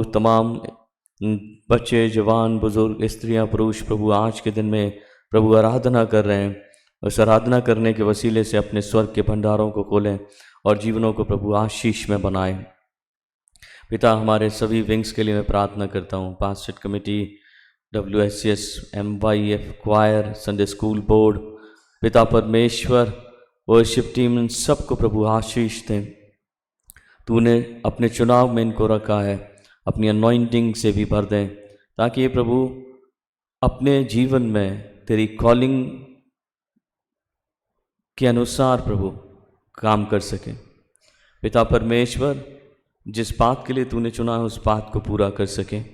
तमाम बच्चे, जवान, बुजुर्ग, स्त्रियां, पुरुष प्रभु आज के दिन में प्रभु आराधना कर रहे हैं। उस आराधना करने के वसीले से अपने स्वर्ग के भंडारों को खोलें और जीवनों को प्रभु आशीष में बनाएं। पिता, हमारे सभी विंग्स के लिए मैं प्रार्थना करता हूँ। Pastor committee, WSCS, MYF, choir, Sunday school board, पिता परमेश्वर, वर्शिप टीम, इन सबको प्रभु आशीष दें। तूने अपने चुनाव में इनको रखा है, अपनी अनॉइंटिंग से भी भर दें, ताकि ये प्रभु अपने जीवन में तेरी कॉलिंग के अनुसार प्रभु काम कर सकें। पिता परमेश्वर, जिस बात के लिए तूने चुना है उस बात को पूरा कर सकें।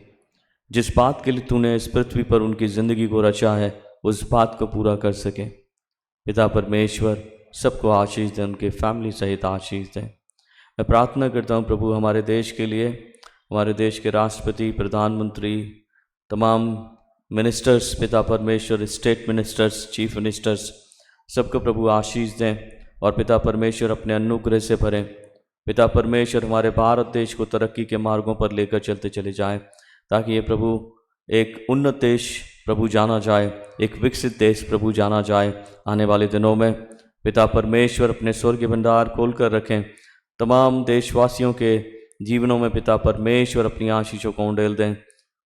जिस बात के लिए तूने इस पृथ्वी पर उनकी ज़िंदगी को रचा है उस बात को पूरा कर सकें। पिता परमेश्वर, सबको आशीष दें, उनके फैमिली सहित आशीष दें। मैं प्रार्थना करता हूँ प्रभु हमारे देश के लिए, हमारे देश के राष्ट्रपति, प्रधानमंत्री, तमाम मिनिस्टर्स, पिता परमेश्वर, स्टेट मिनिस्टर्स, चीफ मिनिस्टर्स, सबको प्रभु आशीष दें और पिता परमेश्वर अपने अनुग्रह से भरें। पिता परमेश्वर, हमारे भारत देश को तरक्की के मार्गों पर लेकर चलते चले जाएं, ताकि ये प्रभु एक उन्नत देश प्रभु जाना जाए, एक विकसित देश प्रभु जाना जाए। आने वाले दिनों में पिता परमेश्वर अपने स्वर्गीय भंडार खोल कर रखें। तमाम देशवासियों के जीवनों में पिता परमेश्वर अपनी आशीषों को उंडेल दें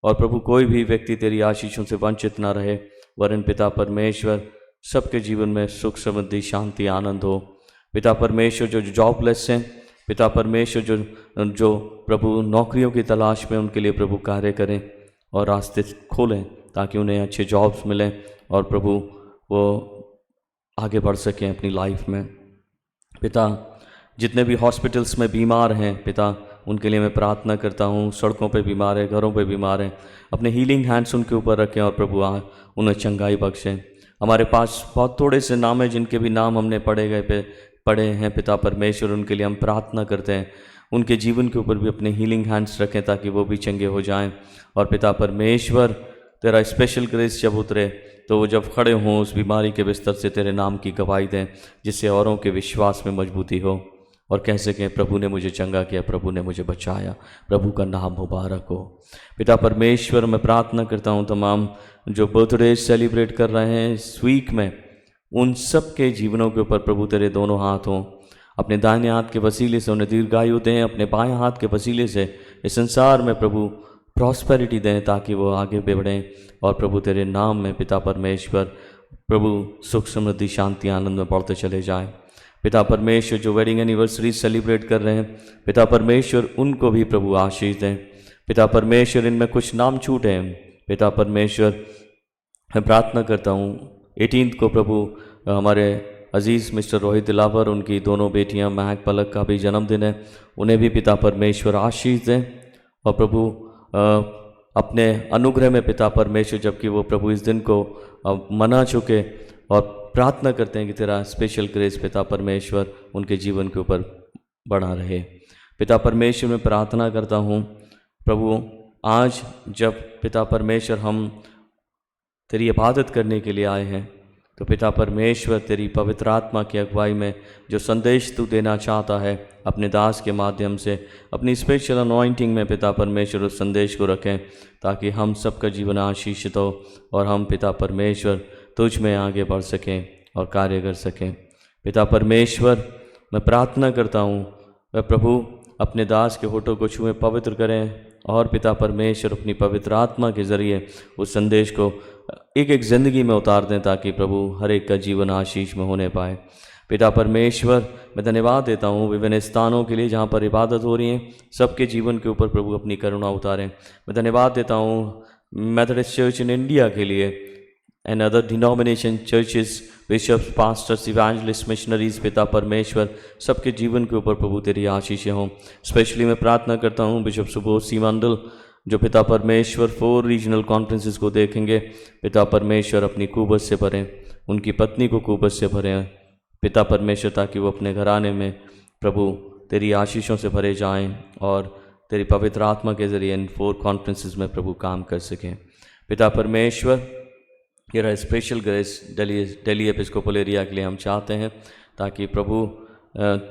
और प्रभु कोई भी व्यक्ति तेरी आशीषों से वंचित ना रहे, वरन पिता परमेश्वर सबके जीवन में सुख, समृद्धि, शांति, आनंद हो। पिता परमेश्वर, जो जॉबलेस हैं, पिता परमेश्वर जो प्रभु नौकरियों की तलाश में, उनके लिए प्रभु कार्य करें और रास्ते खोलें, ताकि उन्हें अच्छे जॉब्स मिलें और प्रभु वो आगे बढ़ सकें अपनी लाइफ में। पिता, जितने भी हॉस्पिटल्स में बीमार हैं पिता, उनके लिए मैं प्रार्थना करता हूँ। सड़कों पे बीमार हैं, घरों पे बीमार हैं, अपने हीलिंग हैंड्स उनके ऊपर रखें और प्रभु उन्हें चंगाई बख्शें। हमारे पास बहुत थोड़े से नाम हैं, जिनके भी नाम हमने पढ़े हैं पिता परमेश्वर, उनके लिए हम प्रार्थना करते हैं। उनके जीवन के ऊपर भी अपने हीलिंग हैंड्स रखें, ताकि वो भी चंगे हो जाएं। और पिता परमेश्वर, तेरा स्पेशल ग्रेस जब उतरे तो वो जब खड़े हों उस बीमारी के बिस्तर से तेरे नाम की गवाही दें, जिससे औरों के विश्वास में मजबूती हो और कह सकें प्रभु ने मुझे चंगा किया, प्रभु ने मुझे बचाया, प्रभु का नाम मुबारक हो। पिता परमेश्वर, मैं प्रार्थना करता हूँ तमाम जो बर्थडे सेलिब्रेट कर रहे हैं इस वीक में, उन सब के जीवनों के ऊपर प्रभु तेरे दोनों हाथ हों। अपने दाहिने हाथ के वसीले से उन्हें दीर्घायु दें, अपने बाएं हाथ के वसीले से इस संसार में प्रभु प्रॉस्पेरिटी दें, ताकि वो आगे बढ़ें और प्रभु तेरे नाम में पिता परमेश्वर प्रभु सुख, समृद्धि, शांति, आनंद में बढ़ते चले जाएं। पिता परमेश्वर, जो वेडिंग एनिवर्सरी सेलिब्रेट कर रहे हैं पिता परमेश्वर, उनको भी प्रभु आशीष दें। पिता परमेश्वर, इनमें कुछ नाम छूटे हैं पिता परमेश्वर, मैं प्रार्थना करता हूँ 18 को प्रभु हमारे अजीज़ मिस्टर रोहित दिलावर, उनकी दोनों बेटियां महक, पलक का भी जन्मदिन है, उन्हें भी पिता परमेश्वर आशीष दें। और प्रभु अपने अनुग्रह में पिता परमेश्वर, जबकि वो प्रभु इस दिन को मना चुके, और प्रार्थना करते हैं कि तेरा स्पेशल ग्रेस पिता परमेश्वर उनके जीवन के ऊपर बढ़ा रहे। पिता परमेश्वर, मैं प्रार्थना करता हूँ प्रभु, आज जब पिता परमेश्वर हम तेरी इबादत करने के लिए आए हैं, तो पिता परमेश्वर तेरी पवित्र आत्मा की अगुवाई में जो संदेश तू देना चाहता है अपने दास के माध्यम से, अपनी स्पेशल अनॉइंटिंग में पिता परमेश्वर उस संदेश को रखें, ताकि हम सबका जीवन आशीषित हो और हम पिता परमेश्वर तुझ में आगे बढ़ सकें और कार्य कर सकें। पिता परमेश्वर, मैं प्रार्थना करता हूँ वह प्रभु अपने दास के होठों को छुएं, पवित्र करें, और पिता परमेश्वर अपनी पवित्र आत्मा के ज़रिए उस संदेश को एक एक ज़िंदगी में उतार दें, ताकि प्रभु हर एक का जीवन आशीष में होने पाए। पिता परमेश्वर, मैं धन्यवाद देता हूँ विभिन्न स्थानों के लिए जहाँ पर इबादत हो रही है, सबके जीवन के ऊपर प्रभु अपनी करुणा उतारें। मैं धन्यवाद देता हूँ मेथोडिस्ट चर्च इन इंडिया के लिए and other denomination churches, bishops, pastors, evangelists, missionaries, पिता परमेश्वर सबके जीवन के ऊपर प्रभु तेरी आशीषें हों। स्पेशली मैं प्रार्थना करता हूँ बिशप सुबोध सी मंडल, जो पिता परमेश्वर 4 रीजनल कॉन्फ्रेंसेस को देखेंगे, पिता परमेश्वर अपनी कुवत से भरें, उनकी पत्नी को कुवत से भरें पिता परमेश्वर, ताकि वो अपने घराने में प्रभु तेरी आशीषों से भरे जाएं और तेरी पवित्र आत्मा के ज़रिए इन 4 कॉन्फ्रेंसेस में प्रभु काम कर सकें। पिता परमेश्वर, तेरा special grace Delhi Episcopal area के लिए हम चाहते हैं, ताकि प्रभु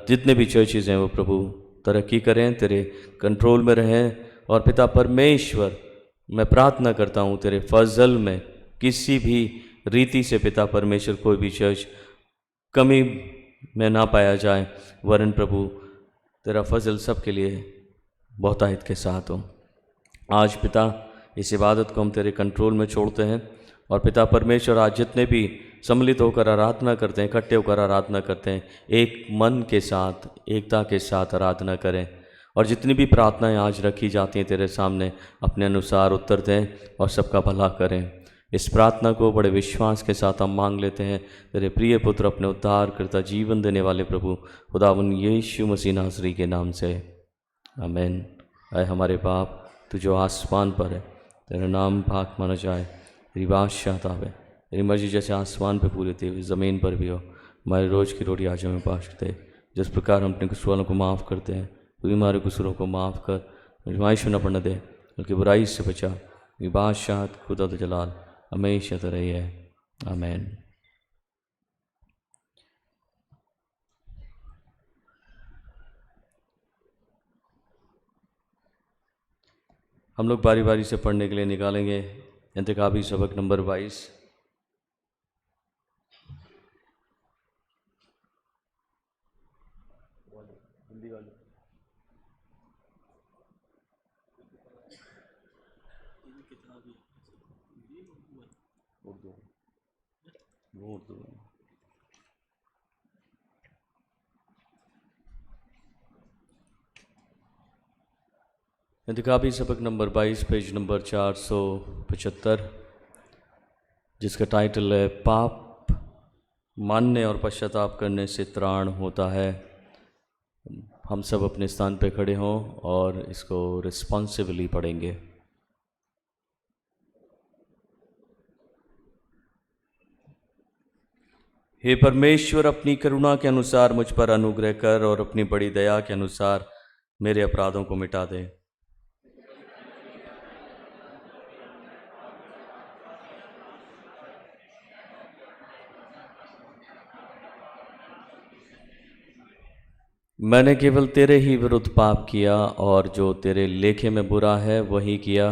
जितने भी चर्चेज़ हैं वो प्रभु तरक्की करें, तेरे कंट्रोल में रहें और पिता परमेश्वर, मैं प्रार्थना करता हूँ तेरे फजल में किसी भी रीति से पिता परमेश्वर कोई भी चीज कमी में ना पाया जाए, वरन प्रभु तेरा फजल सबके लिए बहुतायत के साथ हो। आज पिता इस इबादत को हम तेरे कंट्रोल में छोड़ते हैं, और पिता परमेश्वर आज जितने भी सम्मिलित होकर आराधना करते हैं, इकट्ठे होकर आराधना करते हैं, एक मन के साथ, एकता के साथ आराधना करें, और जितनी भी प्रार्थनाएं आज रखी जाती हैं तेरे सामने अपने अनुसार उत्तर दें और सबका भला करें। इस प्रार्थना को बड़े विश्वास के साथ हम मांग लेते हैं तेरे प्रिय पुत्र, अपने उद्धार करता, जीवन देने वाले प्रभु खुदावन यीशु मसीह नासरी के नाम से, आमीन। आए हमारे बाप, तू जो आसमान पर है, तेरा नाम पाक माना जाए, तेरी बादशाह आवे, तेरी मर्जी जैसे आसमान पे पूरी थी ज़मीन पर भी हो। हमारे रोज़ की रोटी आज हमें बाँट दे, जिस प्रकार हम अपने कसूरों को माफ़ करते हैं, तू हमारे कसूरों को माफ़ कर, आजमाइश में न पड़ने दे, बल्कि बुराई से बचा। ये बादशाह खुदा तो जलाल हमेशा तो रही है, आमीन। हम लोग बारी बारी से पढ़ने के लिए निकालेंगे इंतखाबी सबक नंबर 22। इंतखाबी सबक नंबर 22, पेज नंबर 475, जिसका टाइटल है पाप मानने और पश्चाताप करने से त्राण होता है। हम सब अपने स्थान पे खड़े हों और इसको रिस्पॉन्सिबली पढ़ेंगे। हे परमेश्वर, अपनी करुणा के अनुसार मुझ पर अनुग्रह कर और अपनी बड़ी दया के अनुसार मेरे अपराधों को मिटा दे। मैंने केवल तेरे ही विरुद्ध पाप किया, और जो तेरे लेखे में बुरा है वही किया,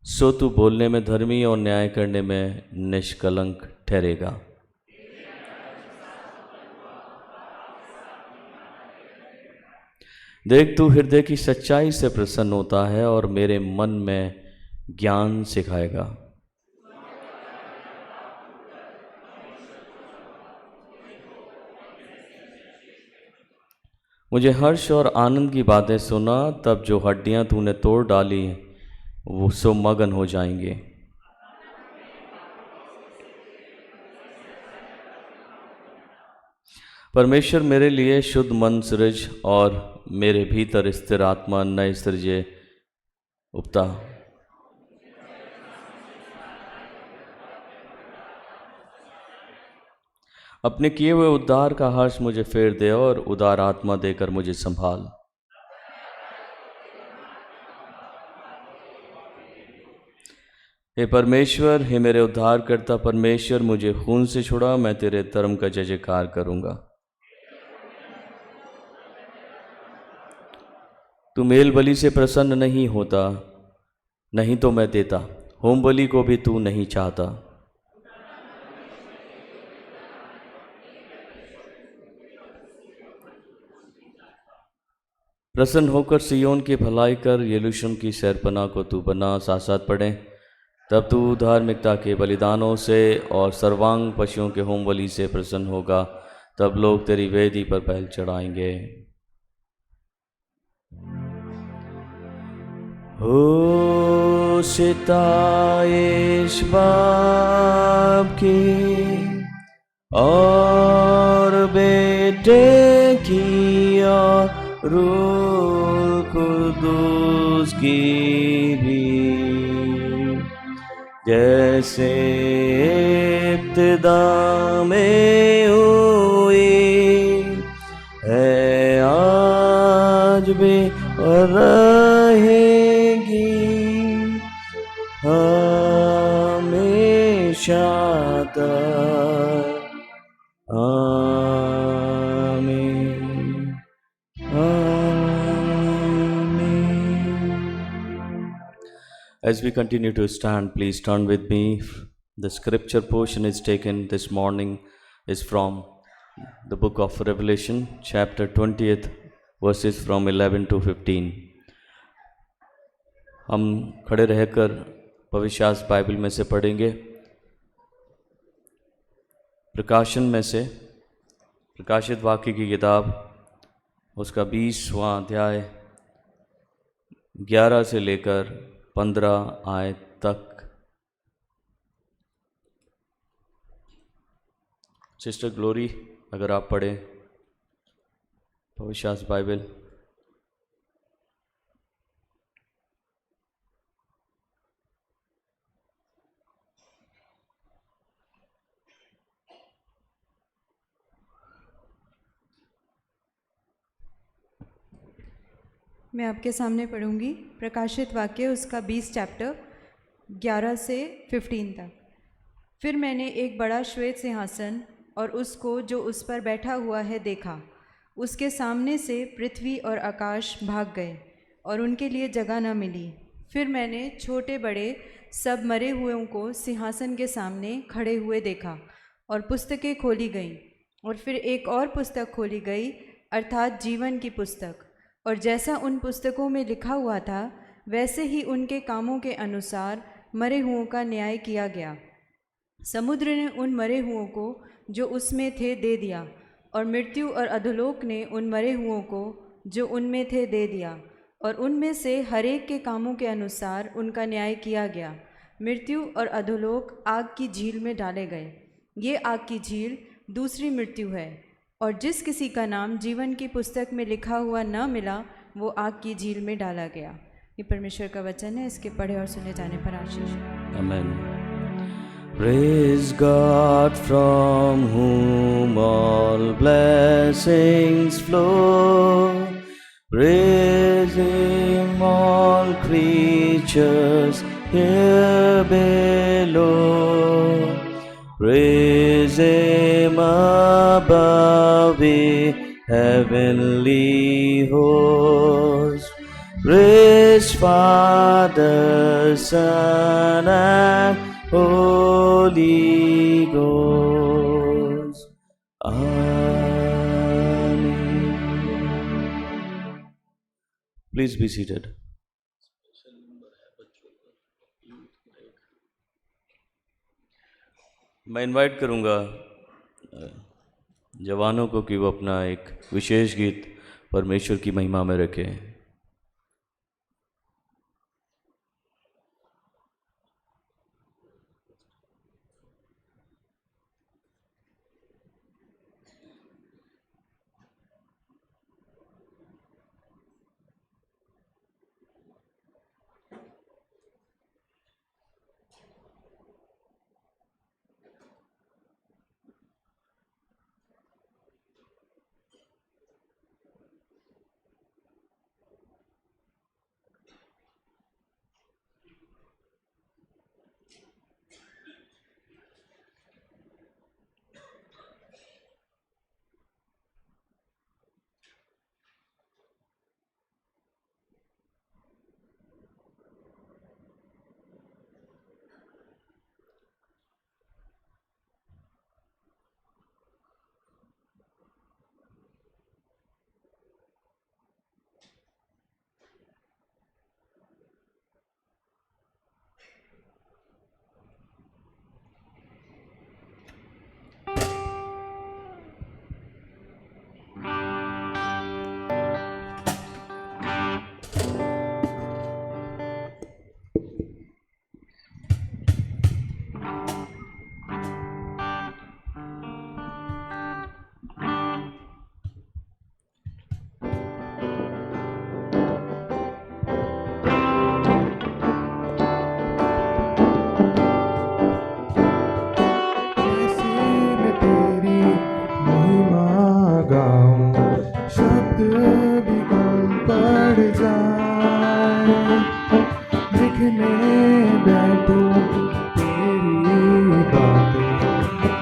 सो तू बोलने में धर्मी और न्याय करने में निष्कलंक ठहरेगा। देख, तू हृदय की सच्चाई से प्रसन्न होता है और मेरे मन में ज्ञान सिखाएगा। मुझे हर्ष और आनंद की बातें सुना, तब जो हड्डियां तूने तोड़ डाली वो सो मगन हो जाएंगे। परमेश्वर मेरे लिए शुद्ध मन सृज और मेरे भीतर स्थिर आत्मा नए सृजे उपता। अपने किए हुए उद्धार का हर्ष मुझे फेर दे और उदार आत्मा देकर मुझे संभाल। हे परमेश्वर, हे मेरे उद्धार करता परमेश्वर, मुझे खून से छुड़ा, मैं तेरे धर्म का जय जयकार करूंगा। तू मेल बलि से प्रसन्न नहीं होता, नहीं तो मैं देता, होम बलि को भी तू नहीं चाहता। प्रसन्न होकर सियोन की भलाई कर, यरूशलेम की शहरपनाह को तू बना। साथ साथ पढ़ें। तब तू धार्मिकता के बलिदानों से और सर्वांग पशुओं के होम बलि से प्रसन्न होगा, तब लोग तेरी वेदी पर बैल चढ़ाएंगे। हो सिताइश बाप की और बेटे की और रूह कुदूस की भी, जैसे इब्तिदा में हुई है, आज भी रहेगी हमेशा तक। आमीन, आमीन। As we continue to stand, please turn with me. The scripture portion is taken this morning is from the book of Revelation, chapter 20th, verses from 11 to 15. हम खड़े रहकर पवित्र शास्त्र बाइबल में से पढ़ेंगे। प्रकाशन में से प्रकाशित वाक्य की किताब उसका 20वां अध्याय 11 से लेकर 15 आयत तक। सिस्टर ग्लोरी, अगर आप पढ़ें पवित्र शास्त्र बाइबल। मैं आपके सामने पढ़ूंगी प्रकाशित वाक्य उसका 20 चैप्टर 11 से 15 तक। फिर मैंने एक बड़ा श्वेत सिंहासन और उसको जो उस पर बैठा हुआ है देखा। उसके सामने से पृथ्वी और आकाश भाग गए और उनके लिए जगह न मिली। फिर मैंने छोटे बड़े सब मरे हुओं को सिंहासन के सामने खड़े हुए देखा और पुस्तकें खोली गईं। और फिर एक और पुस्तक खोली गई, अर्थात जीवन की पुस्तक। और जैसा उन पुस्तकों में लिखा हुआ था वैसे ही उनके कामों के अनुसार मरे हुओं का न्याय किया गया। समुद्र ने उन मरे हुओं को जो उसमें थे दे दिया, और मृत्यु और अधोलोक ने उन मरे हुओं को जो उनमें थे दे दिया, और उनमें से हरेक के कामों के अनुसार उनका न्याय किया गया। मृत्यु और अधोलोक आग की झील में डाले गए। ये आग की झील दूसरी मृत्यु है। और जिस किसी का नाम जीवन की पुस्तक में लिखा हुआ न मिला वो आग की झील में डाला गया। ये परमेश्वर का वचन है। इसके पढ़े और सुने जाने पर आशीष। Amen. Praise God from whom all blessings flow. Praise Him all creatures here below. Praise Him above the heavenly host. Praise Father, Son, and Holy Ghost. Amen. Please be seated. मैं इनवाइट करूंगा जवानों को कि वो अपना एक विशेष गीत परमेश्वर की महिमा में रखें।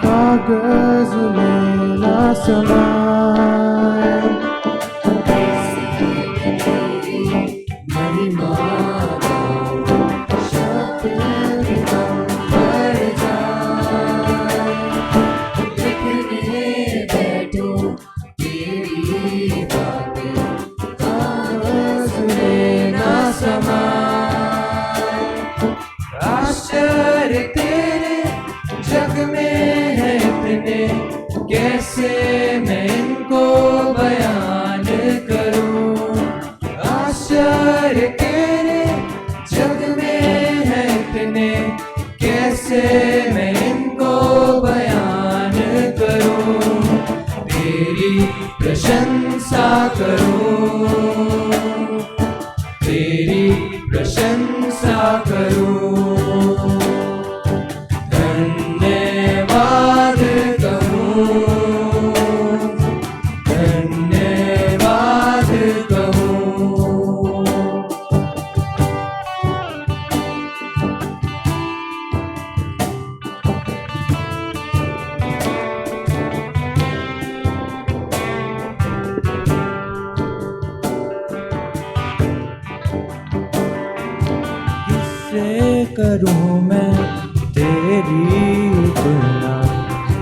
कागज में ना समाए, महिमा आश्चर्य तेरे जग में है इतने, कैसे मैं इनको बयान करूं। आश्चर्य तेरे जग में है इतने, कैसे मैं इनको बयान करूं। तेरी प्रशंसा करूं, तेरी प्रशंसा करूं, धन्यवाद कहूं, धन्यवाद कहूं। किससे करूं मैं तेरी तुलना,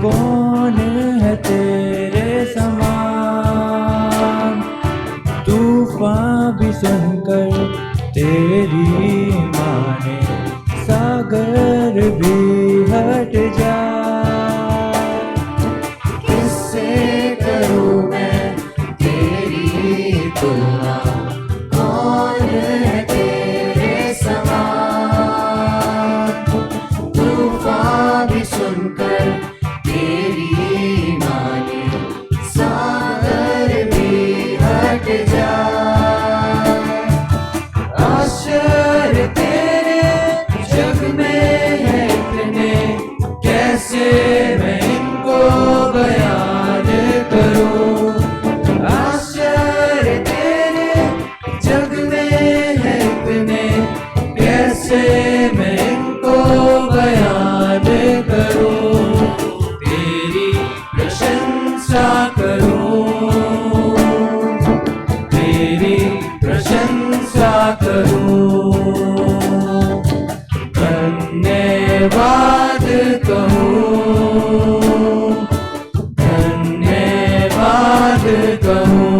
कौन है तेरे समान। तूफान भी सुनकर तेरी माने, सागर भी हट जाए। किससे करूं मैं तेरी तुलना, कौन है तेरे समान। तूफान भी सुनकर तेरी माने, सागर भी हट जाए। आश्चर्य तेरे जग में है इतने, कैसे मैं इनको बयान करूं। आश्चर्य तेरे जग में है इतने, कैसे मैं इनको बयान करूं। तेरी प्रशंसा करूं, तेरी प्रशंसा करूं, धन्यवाद कहूं, धन्यवाद कहूं।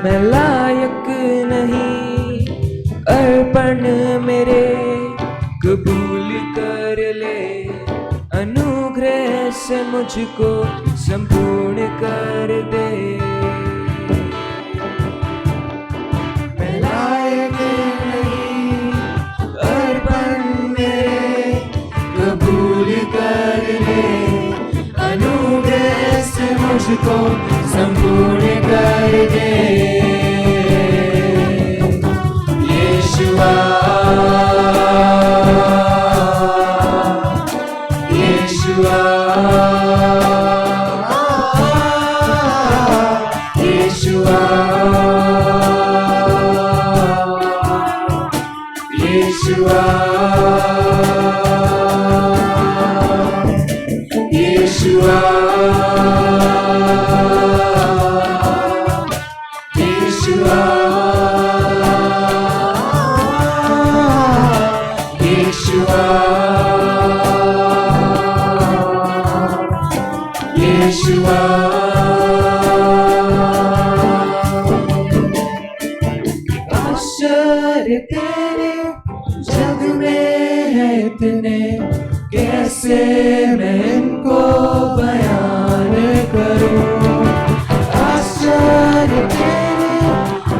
मैं लायक नहीं अर्पण मेरे, कबूल कर ले अनुग्रह से मुझको संपूर्ण कर दे। मैं लायक नहीं अर्पण मेरे, कबूल कर ले अनुग्रह से मुझको संपूर्ण कर दे। यीशुआ, यीशुआ, यीशुआ, यीशुआ, यीशुआ, यीशुआ, यीशुआ, यीशुआ। आश्चर्य तेरे जग में है इतने, कैसे मैं इनको बयान करूं। आश्चर्य तेरे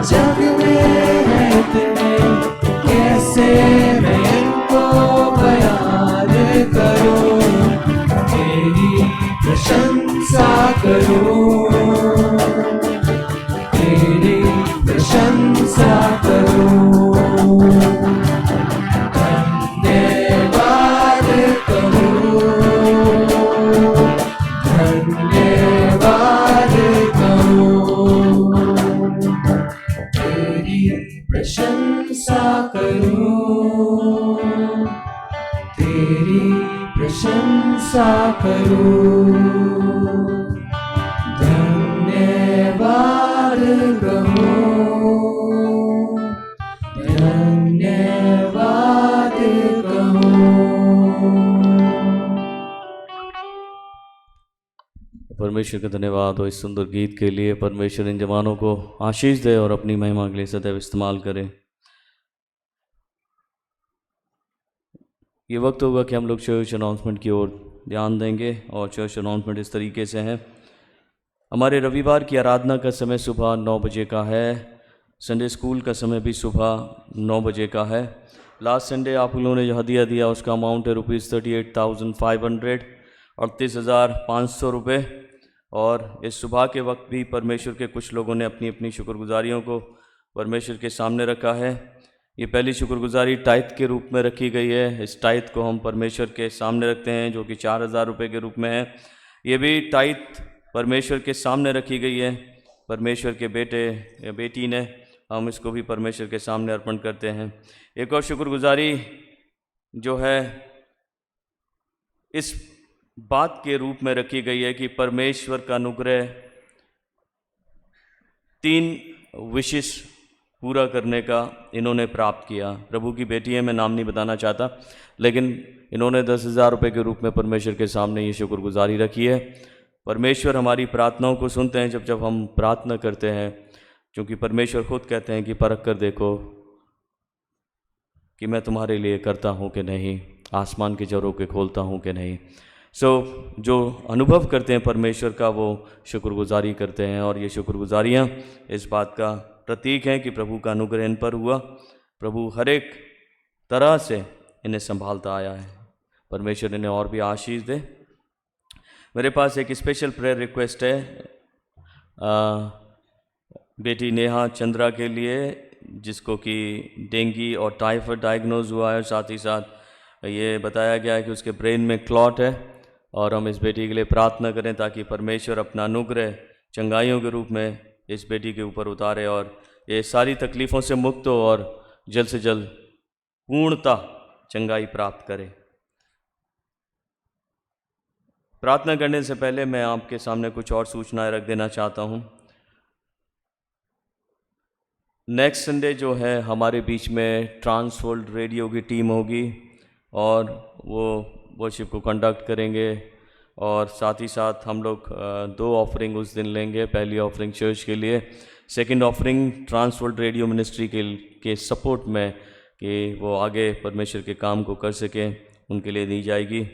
जग में है इतने, कैसे मैं इनको बयान करूं। तेरी प्रशंसा करूं, तेरी प्रशंसा करूं, धन्यवाद कहूं, धन्यवाद कहूं। तेरी प्रशंसा करूं, तेरी प्रशंसा करूं, धन्यवाद कहूं, धन्यवाद कहूं। परमेश्वर का धन्यवाद हो इस सुंदर गीत के लिए। परमेश्वर इन जवानों को आशीष दे और अपनी महिमा के लिए सदैव इस्तेमाल करे। ये वक्त होगा कि हम लोग चर्च अनाउंसमेंट की ओर ध्यान देंगे और चर्च अनाउंसमेंट इस तरीके से है। हमारे रविवार की आराधना का समय सुबह 9 बजे का है। संडे स्कूल का समय भी सुबह 9 बजे का है। लास्ट संडे आप लोगों ने जो हदिया दिया उसका अमाउंट है ₹38,500, 38,500 रुपये। और इस सुबह के वक्त भी परमेश्वर के कुछ लोगों ने अपनी अपनी शुक्रगुजारियों को परमेश्वर के सामने रखा है। ये पहली शुक्रगुजारी टाइथ के रूप में रखी गई है। इस टाइथ को हम परमेश्वर के सामने रखते हैं जो कि 4,000 रुपये के रूप में है। ये भी टाइथ परमेश्वर के सामने रखी गई है। परमेश्वर के बेटे या बेटी ने, हम इसको भी परमेश्वर के सामने अर्पण करते हैं। एक और शुक्रगुजारी जो है इस बात के रूप में रखी गई है कि परमेश्वर का अनुग्रह 3 विशेष पूरा करने का इन्होंने प्राप्त किया। प्रभु की बेटी है, मैं नाम नहीं बताना चाहता, लेकिन इन्होंने 10,000 रुपये के रूप में परमेश्वर के सामने ये शुक्रगुजारी रखी है। परमेश्वर हमारी प्रार्थनाओं को सुनते हैं जब हम प्रार्थना करते हैं, क्योंकि परमेश्वर खुद कहते हैं कि परख कर देखो कि मैं तुम्हारे लिए करता हूँ कि नहीं, आसमान के जरों के खोलता हूँ कि नहीं। जो अनुभव करते हैं परमेश्वर का वो शुक्रगुजारी करते हैं, और ये शुक्रगुजारियाँ इस बात का प्रतीक हैं कि प्रभु का अनुग्रह इन पर हुआ। प्रभु हर एक तरह से इन्हें संभालता आया है। परमेश्वर इन्हें और भी आशीष दे। मेरे पास एक स्पेशल प्रेयर रिक्वेस्ट है बेटी नेहा चंद्रा के लिए, जिसको कि डेंगू और टाइफाइड डायग्नोज हुआ है। साथ ही साथ ये बताया गया है कि उसके ब्रेन में क्लॉट है, और हम इस बेटी के लिए प्रार्थना करें ताकि परमेश्वर अपना अनुग्रह चंगाइयों के रूप में इस बेटी के ऊपर उतारे और ये सारी तकलीफ़ों से मुक्त हो और जल्द से जल्द पूर्णता चंगाई प्राप्त करे। प्रार्थना करने से पहले मैं आपके सामने कुछ और सूचनाएं रख देना चाहता हूं। नेक्स्ट संडे जो है हमारे बीच में ट्रांसवर्ल्ड रेडियो की टीम होगी और वो वर्शिप को कंडक्ट करेंगे, और साथ ही साथ हम लोग 2 ऑफरिंग उस दिन लेंगे। पहली ऑफरिंग चर्च के लिए, second offering Trans World radio ministry के सपोर्ट में कि वो आगे परमेश्वर के काम को कर सकें, उनके लिए दी जाएगी।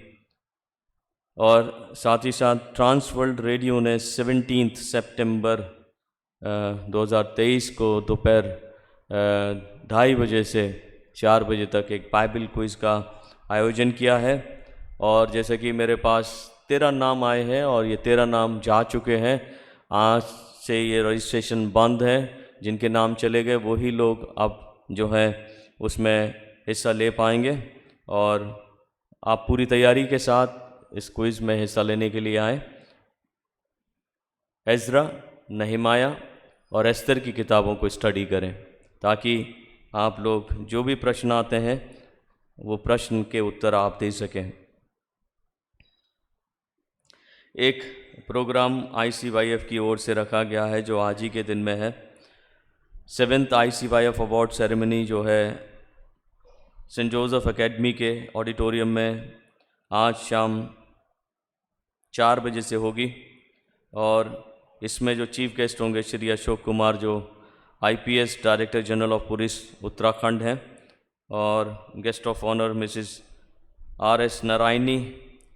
और साथ ही साथ ट्रांसवर्ल्ड रेडियो ने 17 सितंबर 2023 को दोपहर 2:30 बजे से 4 बजे तक एक बाइबल क्विज़ का आयोजन किया है। और जैसे कि मेरे पास 13 नाम आए हैं और ये 13 नाम जा चुके हैं। आज से ये रजिस्ट्रेशन बंद है। जिनके नाम चले गए वही लोग अब जो है उसमें हिस्सा ले पाएंगे, और आप पूरी तैयारी के साथ इस क्विज़ में हिस्सा लेने के लिए आएँ। एज़रा, नहमाया और एस्तर की किताबों को स्टडी करें ताकि आप लोग जो भी प्रश्न आते हैं वो प्रश्न के उत्तर आप दे सकें। एक प्रोग्राम ICYF की ओर से रखा गया है जो आज ही के दिन में है। 7th ICYF अवार्ड सेरेमनी जो है सेंट जोसेफ एकेडमी के ऑडिटोरियम में आज शाम 4 बजे से होगी, और इसमें जो चीफ गेस्ट होंगे श्री अशोक कुमार जो IPS director general of police Uttarakhand हैं, और guest of honour mrs RS Narayani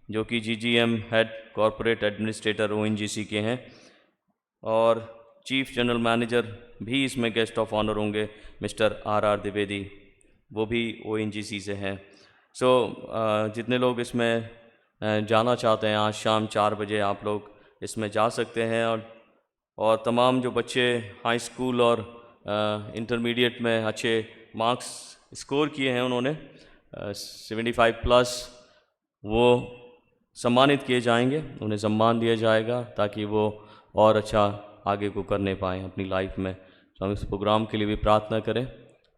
जो कि GGM head corporate administrator ONGC के हैं, और चीफ जनरल मैनेजर भी इसमें गेस्ट ऑफ ऑनर होंगे मिस्टर RR द्विवेदी, वो भी ONGC से हैं। जितने लोग इसमें जाना चाहते हैं आज शाम 4 बजे आप लोग इसमें जा सकते हैं। और तमाम जो बच्चे हाई स्कूल और इंटरमीडिएट में अच्छे मार्क्स स्कोर किए हैं, उन्होंने 75+, वो सम्मानित किए जाएंगे, उन्हें सम्मान दिया जाएगा ताकि वो और अच्छा आगे को करने पाएँ अपनी लाइफ में। तो हम इस प्रोग्राम के लिए भी प्रार्थना करें,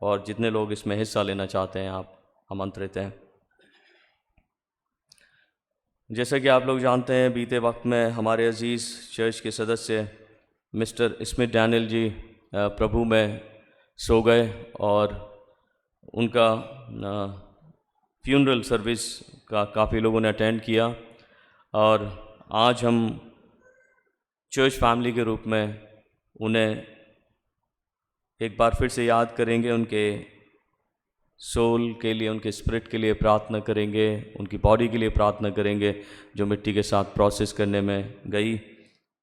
और जितने लोग इसमें हिस्सा लेना चाहते हैं आप आमंत्रित हैं। जैसा कि आप लोग जानते हैं, बीते वक्त में हमारे अजीज़ चर्च के सदस्य मिस्टर स्मिथ डैनियल जी प्रभु में सो गए, और उनका फ्यूनरल सर्विस का काफ़ी लोगों ने अटेंड किया। और आज हम चर्च फैमिली के रूप में उन्हें एक बार फिर से याद करेंगे, उनके सोल के लिए, उनके स्पिरिट के लिए प्रार्थना करेंगे, उनकी बॉडी के लिए प्रार्थना करेंगे जो मिट्टी के साथ प्रोसेस करने में गई,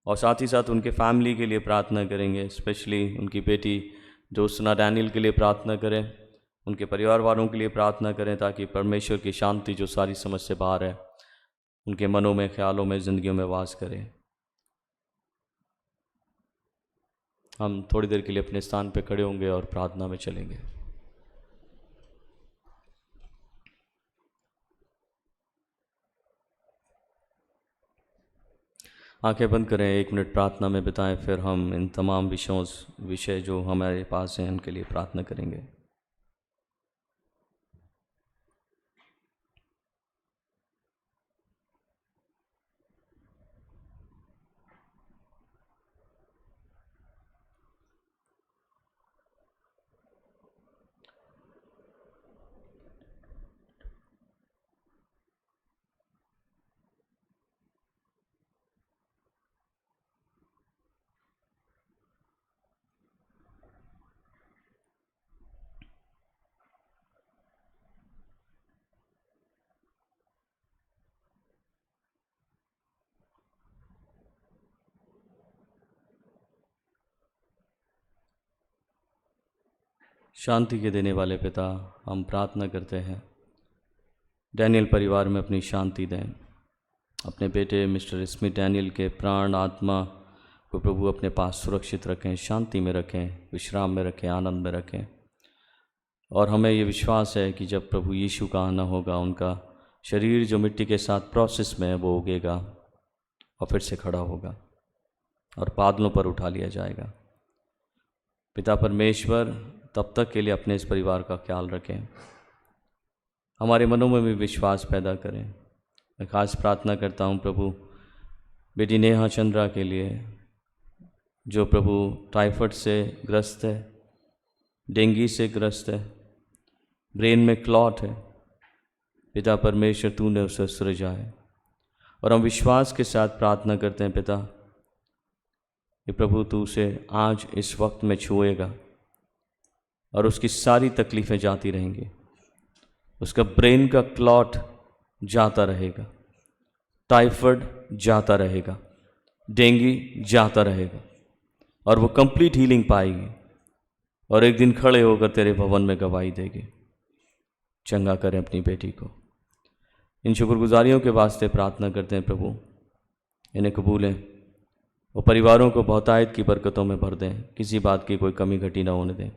और साथ ही साथ उनके फैमिली के लिए प्रार्थना करेंगे, स्पेशली उनकी बेटी जोसना डैनियल के लिए प्रार्थना करें, उनके परिवार वालों के लिए प्रार्थना करें ताकि परमेश्वर की शांति जो सारी समझ से बाहर है उनके मनों में, ख्यालों में, ज़िंदगियों में वास करें। हम थोड़ी देर के लिए अपने स्थान पर खड़े होंगे और प्रार्थना में चलेंगे। आंखें बंद करें, 1 मिनट प्रार्थना में बिताएं, फिर हम इन तमाम विषय जो हमारे पास हैं उनके लिए प्रार्थना करेंगे। शांति के देने वाले पिता, हम प्रार्थना करते हैं डैनियल परिवार में अपनी शांति दें। अपने बेटे मिस्टर स्मिथ डैनियल के प्राण आत्मा को प्रभु अपने पास सुरक्षित रखें, शांति में रखें, विश्राम में रखें, आनंद में रखें। और हमें ये विश्वास है कि जब प्रभु यीशु का आना होगा, उनका शरीर जो मिट्टी के साथ प्रोसेस में है वो उगेगा और फिर से खड़ा होगा और बादलों पर उठा लिया जाएगा। पिता परमेश्वर, तब तक के लिए अपने इस परिवार का ख्याल रखें, हमारे मनों में भी विश्वास पैदा करें। मैं खास प्रार्थना करता हूँ प्रभु बेटी नेहा चंद्रा के लिए, जो प्रभु टाइफाइड से ग्रस्त है, डेंगू से ग्रस्त है, ब्रेन में क्लॉट है। पिता परमेश्वर, तूने उसे सृजा है और हम विश्वास के साथ प्रार्थना करते हैं पिता कि प्रभु तू उसे आज इस वक्त में छुएगा और उसकी सारी तकलीफ़ें जाती रहेंगी, उसका ब्रेन का क्लॉट जाता रहेगा, टाइफाइड जाता रहेगा, डेंगू जाता रहेगा और वो कंप्लीट हीलिंग पाएगी और एक दिन खड़े होकर तेरे भवन में गवाही देगी। चंगा करें अपनी बेटी को। इन शुक्रगुजारियों के वास्ते प्रार्थना करते हैं प्रभु, इन्हें कबूलें, वो परिवारों को बहुतायत की बरकतों में भर दें, किसी बात की कोई कमी घटी ना होने दें।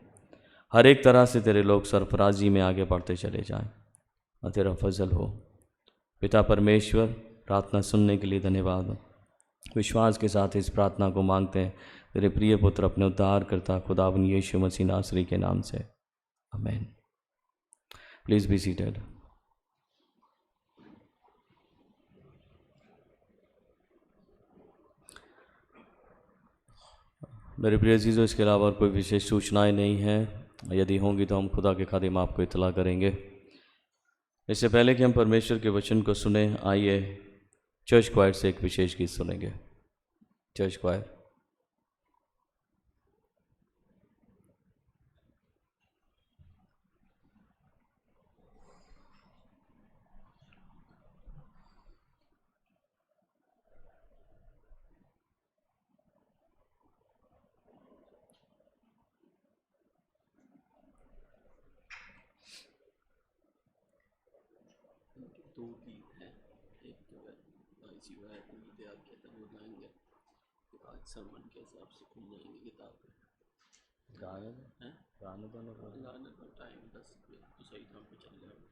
हर एक तरह से तेरे लोग सरफराजी में आगे बढ़ते चले जाएं और तेरा फजल हो। पिता परमेश्वर, प्रार्थना सुनने के लिए धन्यवाद। विश्वास के साथ इस प्रार्थना को मांगते हैं तेरे प्रिय पुत्र अपने उद्धार करता खुदावन यीशु मसीह नासरी के नाम से, आमीन। Please be seated. मेरे प्रिय अजीज़ों, इसके अलावा कोई विशेष सूचनाएं नहीं हैं। यदि होंगी तो हम खुदा के खादिम आपको इत्तला करेंगे। इससे पहले कि हम परमेश्वर के वचन को सुने, आइए चर्च क्वायर से एक विशेष गीत सुनेंगे। Church choir. दो गीत हैं, एक जो है आईसी है उम्मीद आप कहते हैं वो गाएंगे, आज सरमन के हिसाब से खुल जाएंगे किताब गाने हैं, गाने दोनों गाने का टाइम 10 तो सही टाइम पे चल जाएगा।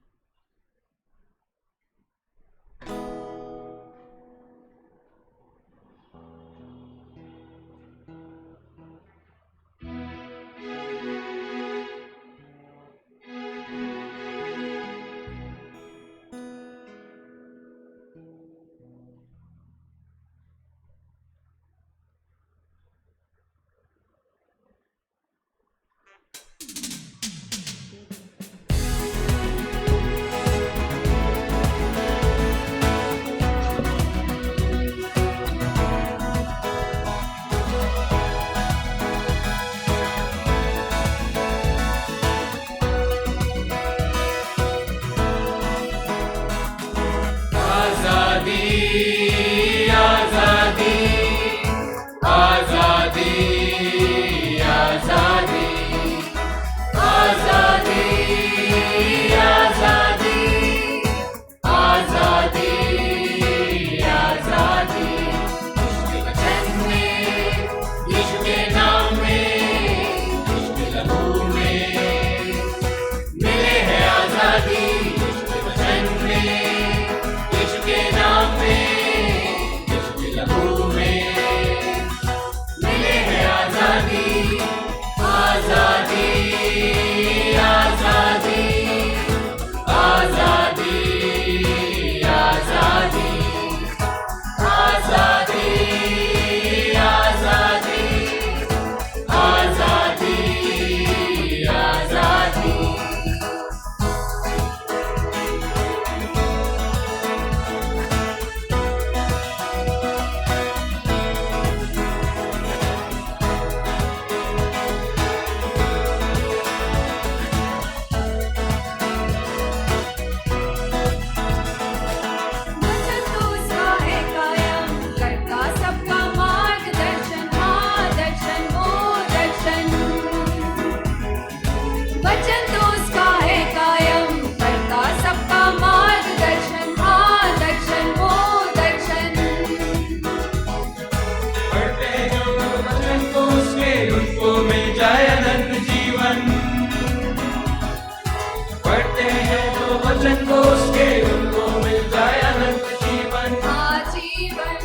वचन को उसके उनको मिल जाए अनंत जीवन। आजीवन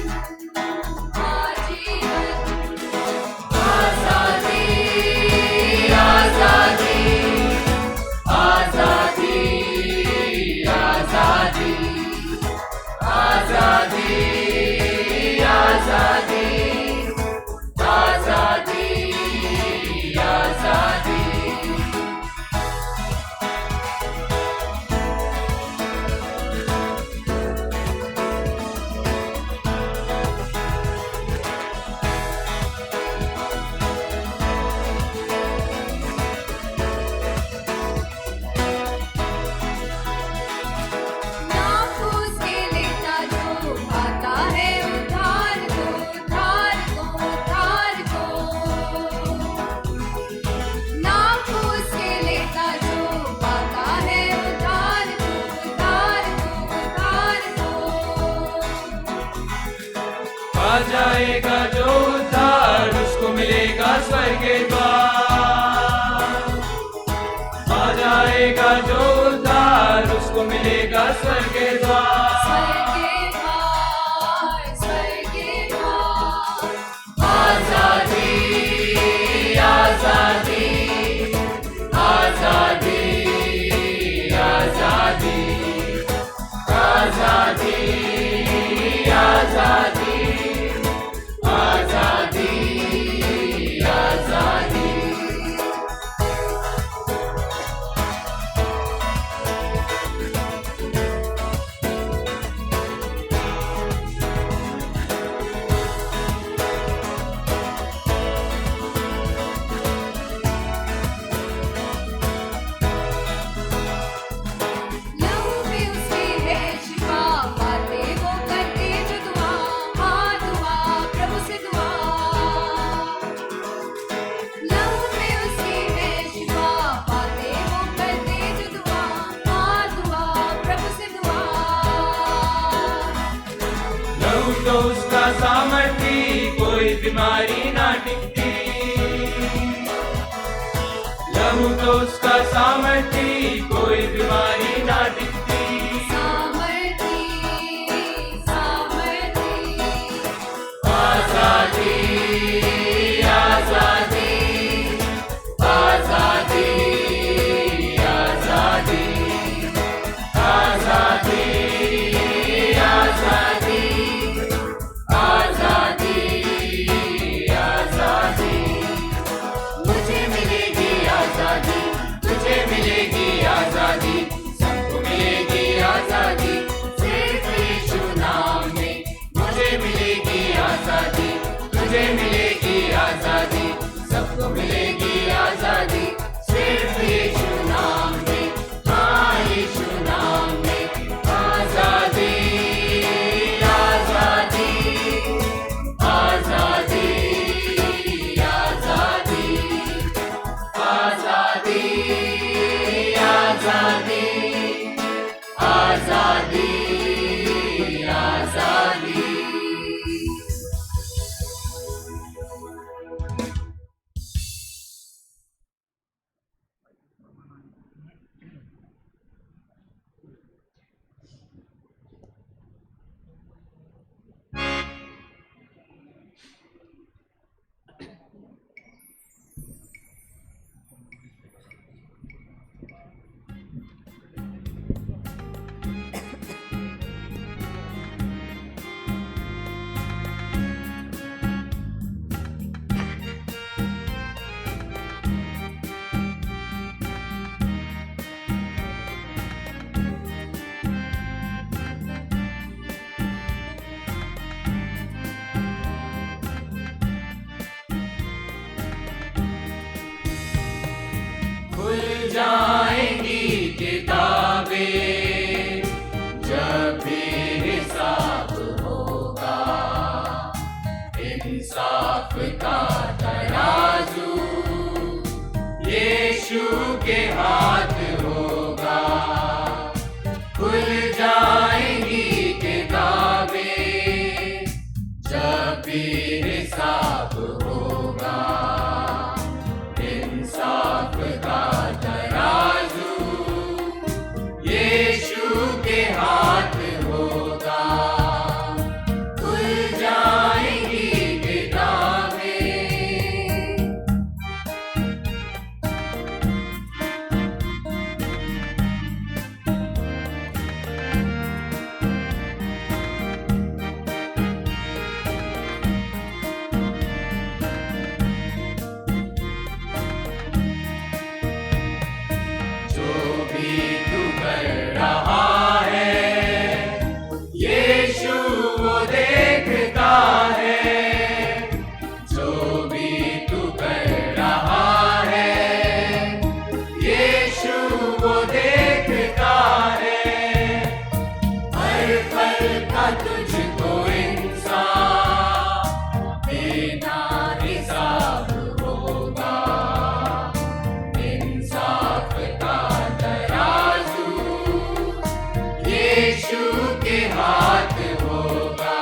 आजीवन आजादी आजादी आजादी आजादी आजादी आजादी आजादी आजादी। आ जाएगा जो उद्धार उसको मिलेगा स्वर्ग के द्वार। आ जाएगा जो उद्धार उसको मिलेगा स्वर्ग के द्वार। आजादी आजादी आजादी आजादी आजादी आजादी आजादी आजादी। तो उसका सामर्थी कोई बीमारी ना टिकती। लहू तो उसका सामर्थी कोई बीमारी ना टिकती। सामर्थी सामर्थी आजादी आजादी आजादी आजादी आजादी आजादी आजादी आजादी। मुझे मिलेगी आजादी, तुझे मिलेगी आजादी, सबको मिलेगी आजादी आजादी खुल जाएंगी किताबें जब भी हिसाब होगा, इंसाफ का तराजू यीशु के हाथ होगा। खुल जाएंगी किताबें जब भी हिसाब होगा, इंसाफ का तराजू यीशु के हाथ होगा। खुल जाएंगी किताबें। जो भी तू कर रहा है, यीशु वो देखता है। जो भी तू कर रहा है, यीशु वो देखता है। हर पल का तुझको इंसाफ देना हिसाब होगा, इंसाफ का तराजू यीशु के हाथ होगा।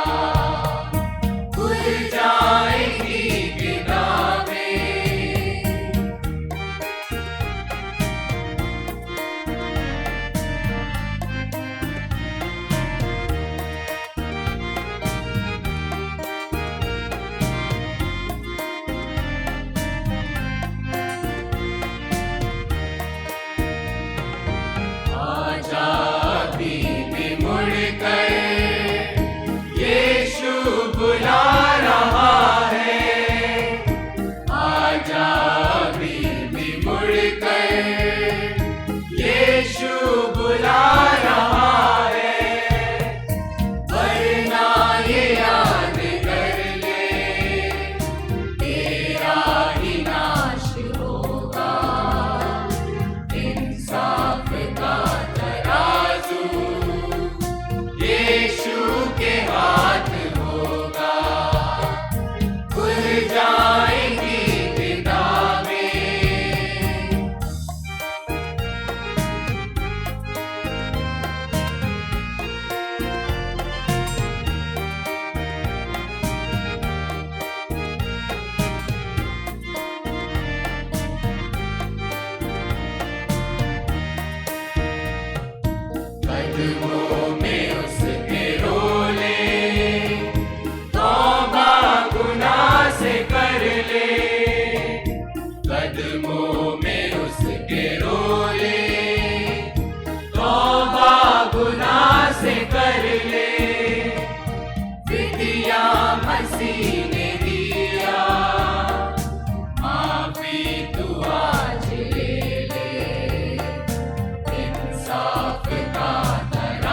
खुल जाएंगी किताबें। आजा अभी भी मुड़कर, यीशु बुला रहा है। आजा अभी भी मुड़कर, यीशु बुला रहा है। वरना ये याद कर ले, तेरा ही नाश होगा। इंसाफ का तराजू यीशु के हाथ होगा। खुल जाएंगी किताबें। कदमों में उसके रोले, तौबा गुनाह से कर ले। कदमों में उसके रोले, तौबा गुनाह से कर ले। फिदिया मसीह ने दिया, माफी तू आज ले ले। इंसाफ का तराजू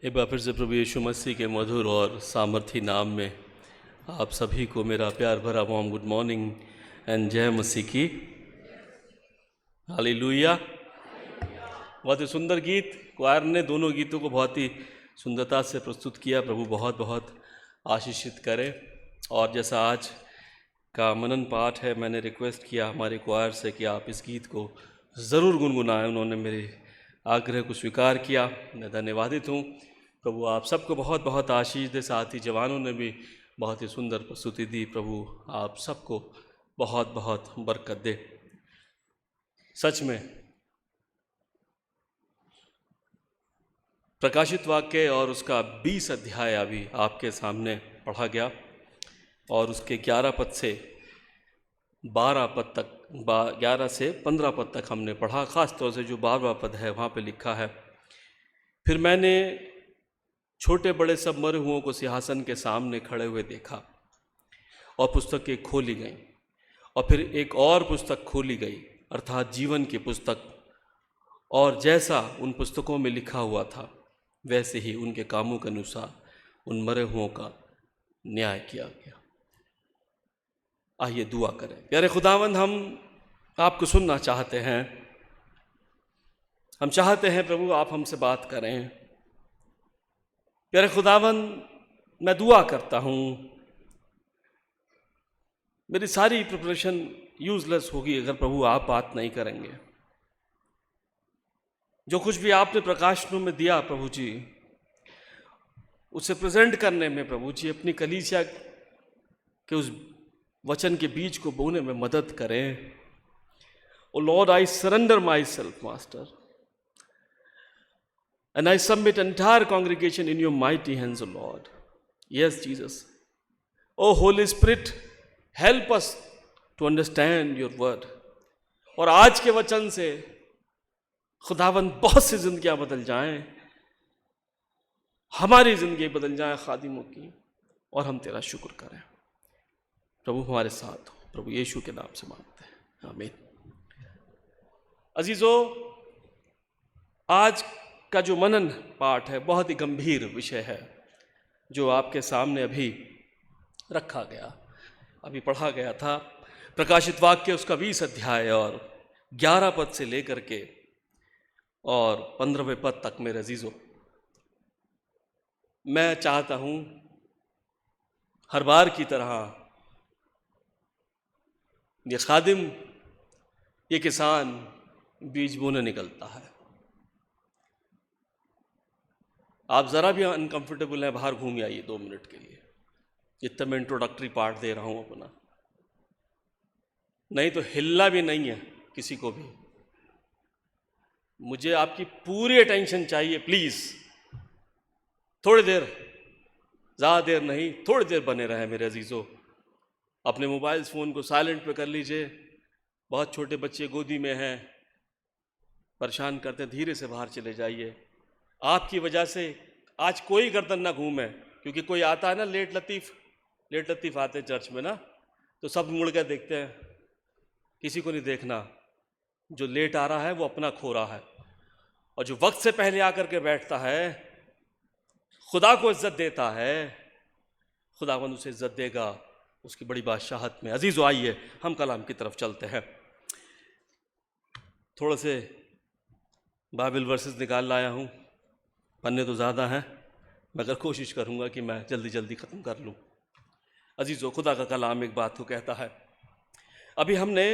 एक बार फिर से प्रभु यीशु मसीह के मधुर और सामर्थी नाम में आप सभी को मेरा प्यार भरा वार्म गुड मॉर्निंग एंड जय मसीह की। हालेलुया। बहुत ही सुंदर गीत, क्वायर ने दोनों गीतों को बहुत ही सुंदरता से प्रस्तुत किया। प्रभु बहुत बहुत आशीषित करे। और जैसा आज का मनन पाठ है, मैंने रिक्वेस्ट किया हमारे क्वायर से कि आप इस गीत को ज़रूर गुनगुनाएं। उन्होंने मेरे आग्रह को स्वीकार किया, मैं धन्यवादित हूँ। प्रभु आप सबको बहुत बहुत आशीष दे। साथ ही जवानों ने भी बहुत ही सुंदर प्रस्तुति दी। प्रभु आप सबको बहुत बहुत बरकत दे। सच में प्रकाशित वाक्य और उसका 20 अध्याय अभी आपके सामने पढ़ा गया और उसके 11 पद से 12 पद तक 11 से 15 पद तक हमने पढ़ा। ख़ास तौर से जो 12वां पद है वहाँ पे लिखा है, फिर मैंने छोटे बड़े सब मरे हुओं को सिंहासन के सामने खड़े हुए देखा और पुस्तकें खोली गईं। और फिर एक और पुस्तक खोली गई, अर्थात जीवन की पुस्तक। और जैसा उन पुस्तकों में लिखा हुआ था वैसे ही उनके कामों के अनुसार उन मरे हुओं का न्याय किया गया। आइए दुआ करें। प्यारे खुदावंद, हम आपको सुनना चाहते हैं। हम चाहते हैं प्रभु आप हमसे बात करें। प्यारे खुदावंद, मैं दुआ करता हूँ मेरी सारी प्रिपरेशन यूजलेस होगी अगर प्रभु आप बात नहीं करेंगे। जो कुछ भी आपने प्रकाशनों में दिया प्रभु जी, उसे प्रेजेंट करने में प्रभु जी अपनी कलीसिया के उस वचन के बीज को बोने में मदद करें। O lord, I surrender myself master and I submit entire congregation in your mighty hands, O Lord. Yes, Jesus. Oh Holy Spirit, help us to understand your word. और आज के वचन से खुदावंद बहुत सी जिंदगियां बदल जाएं, हमारी जिंदगी बदल जाएं खादिमों की, और हम तेरा शुक्र करें। प्रभु हमारे साथ हो। प्रभु यीशु के नाम से मांगते हैं, आमीन। अजीजों, आज का जो मनन पाठ है बहुत ही गंभीर विषय है जो आपके सामने अभी रखा गया, अभी पढ़ा गया था। प्रकाशित वाक्य उसका 20 अध्याय और 11 पद से लेकर के और 15वें पद तक। मेरे अजीजों, मैं चाहता हूं हर बार की तरह ये खादिम, ये किसान बीज बोने निकलता है। आप ज़रा भी अनकंफर्टेबल हैं, बाहर घूम आइए 2 मिनट के लिए, जितना मैं इंट्रोडक्टरी पार्ट दे रहा हूँ अपना। नहीं तो हिलना भी नहीं है किसी को भी। मुझे आपकी पूरी अटेंशन चाहिए, प्लीज़। थोड़ी देर, ज़्यादा देर नहीं, थोड़ी देर बने रहें मेरे अजीज़ों। अपने मोबाइल फ़ोन को साइलेंट पे कर लीजिए। बहुत छोटे बच्चे गोदी में हैं, परेशान करते, धीरे से बाहर चले जाइए। आपकी वजह से आज कोई गर्दन ना घूमे, क्योंकि कोई आता है ना, लेट लतीफ़ आते हैं चर्च में ना, तो सब मुड़ के देखते हैं, किसी को नहीं देखना। जो लेट आ रहा है वो अपना खो रहा है, और जो वक्त से पहले आकर के बैठता है खुदा को इज्जत देता है, खुदावंद उसे इज्जत देगा उसकी बड़ी बादशाहत में। अजीज़ों, आइए हम कलाम की तरफ चलते हैं। थोड़े से बाइबल वर्सेस निकाल लाया हूँ, पन्ने तो ज़्यादा हैं, मगर कोशिश करूँगा कि मैं जल्दी जल्दी ख़त्म कर लूँ। अजीज़ों, खुदा का कलाम एक बात को कहता है। अभी हमने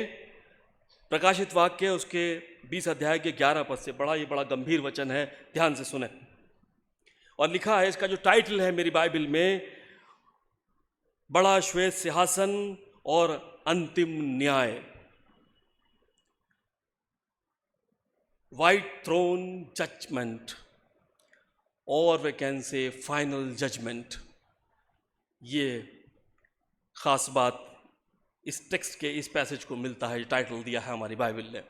प्रकाशित वाक्य उसके 20 अध्याय के 11 पद से पढ़ा। ये बड़ा गंभीर वचन है, ध्यान से सुने। और लिखा है, इसका जो टाइटल है मेरी बाइबल में, बड़ा श्वेत सिंहासन और अंतिम न्याय, वाइट थ्रोन जजमेंट, और वे कैन से फाइनल जजमेंट। ये ख़ास बात इस टेक्स्ट के इस पैसेज को मिलता है, टाइटल दिया है हमारी बाइबल ने।